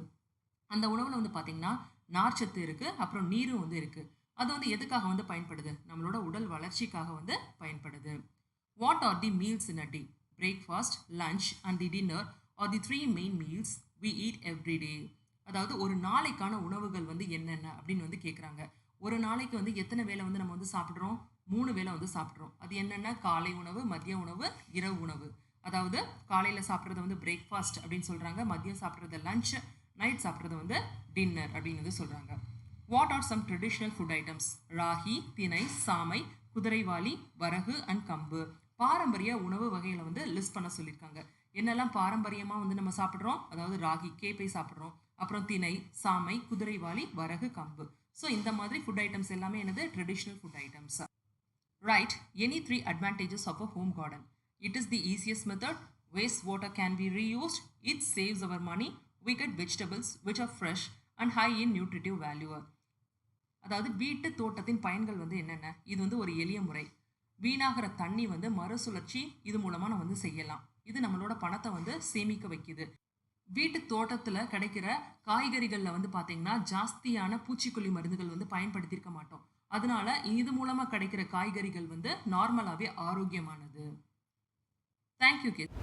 அந்த உணவில் வந்து பார்த்திங்கன்னா நார்ச்சத்து இருக்குது, அப்புறம் நீரும் வந்து இருக்குது. அது வந்து எதுக்காக வந்து பயன்படுது? நம்மளோட உடல் வளர்ச்சிக்காக வந்து பயன்படுது. What are the meals in a day? Breakfast, lunch and the dinner are the 3 main meals we eat every day. அதாவது ஒரு நாளைக்கான உணவுகள் வந்து என்னென்ன அப்படின்னு வந்து கேட்குறாங்க. ஒரு நாளைக்கு வந்து எத்தனை வேளை வந்து நம்ம வந்து சாப்பிட்றோம்? 3 வேளை வந்து சாப்பிட்றோம். அது என்னென்ன? காலை உணவு, மதிய உணவு, இரவு உணவு. அதாவது காலையில் சாப்பிட்றது வந்து பிரேக்ஃபாஸ்ட் அப்படின்னு சொல்கிறாங்க, மதியம் சாப்பிட்றது லஞ்ச், நைட் சாப்பிட்றது வந்து டின்னர் அப்படின்னு வந்து சொல்கிறாங்க. What are some traditional food items? Ragi, திணை, சாமை, குதிரைவாலி, வரகு அண்ட் கம்பு. பாரம்பரிய உணவு வகைகளை வந்து லிஸ்ட் பண்ண சொல்லியிருக்காங்க. என்னெல்லாம் பாரம்பரியமாக வந்து நம்ம சாப்பிட்றோம்? அதாவது ராகி, கேப்பை சாப்பிட்றோம், அப்புறம் திணை, சாமை, குதிரைவாலி, வரகு, கம்பு. ஸோ இந்த மாதிரி ஃபுட் ஐட்டம்ஸ் எல்லாமே என்னது? Traditional food items. Right any 3 advantages of a home garden. It is the easiest method. Waste water can be reused. It saves our money. We get vegetables which are fresh and high in nutritive value. அதாவது வீட்டு தோட்டத்தின் பயன்கள் வந்து என்னென்ன? இது வந்து ஒரு எளிய முறை. வீணாகிற தண்ணி வந்து மறுசுழற்சி இது மூலமாக நம்ம வந்து செய்யலாம். இது நம்மளோட பணத்தை வந்து சேமிக்க வைக்குது. வீட்டு தோட்டத்தில் கிடைக்கிற காய்கறிகளில் வந்து பார்த்தீங்கன்னா ஜாஸ்தியான பூச்சிக்கொல்லி மருந்துகள் வந்து பயன்படுத்தியிருக்க மாட்டோம். அதனால இது மூலமாக கிடைக்கிற காய்கறிகள் வந்து நார்மலாகவே ஆரோக்கியமானது. Thank you kit.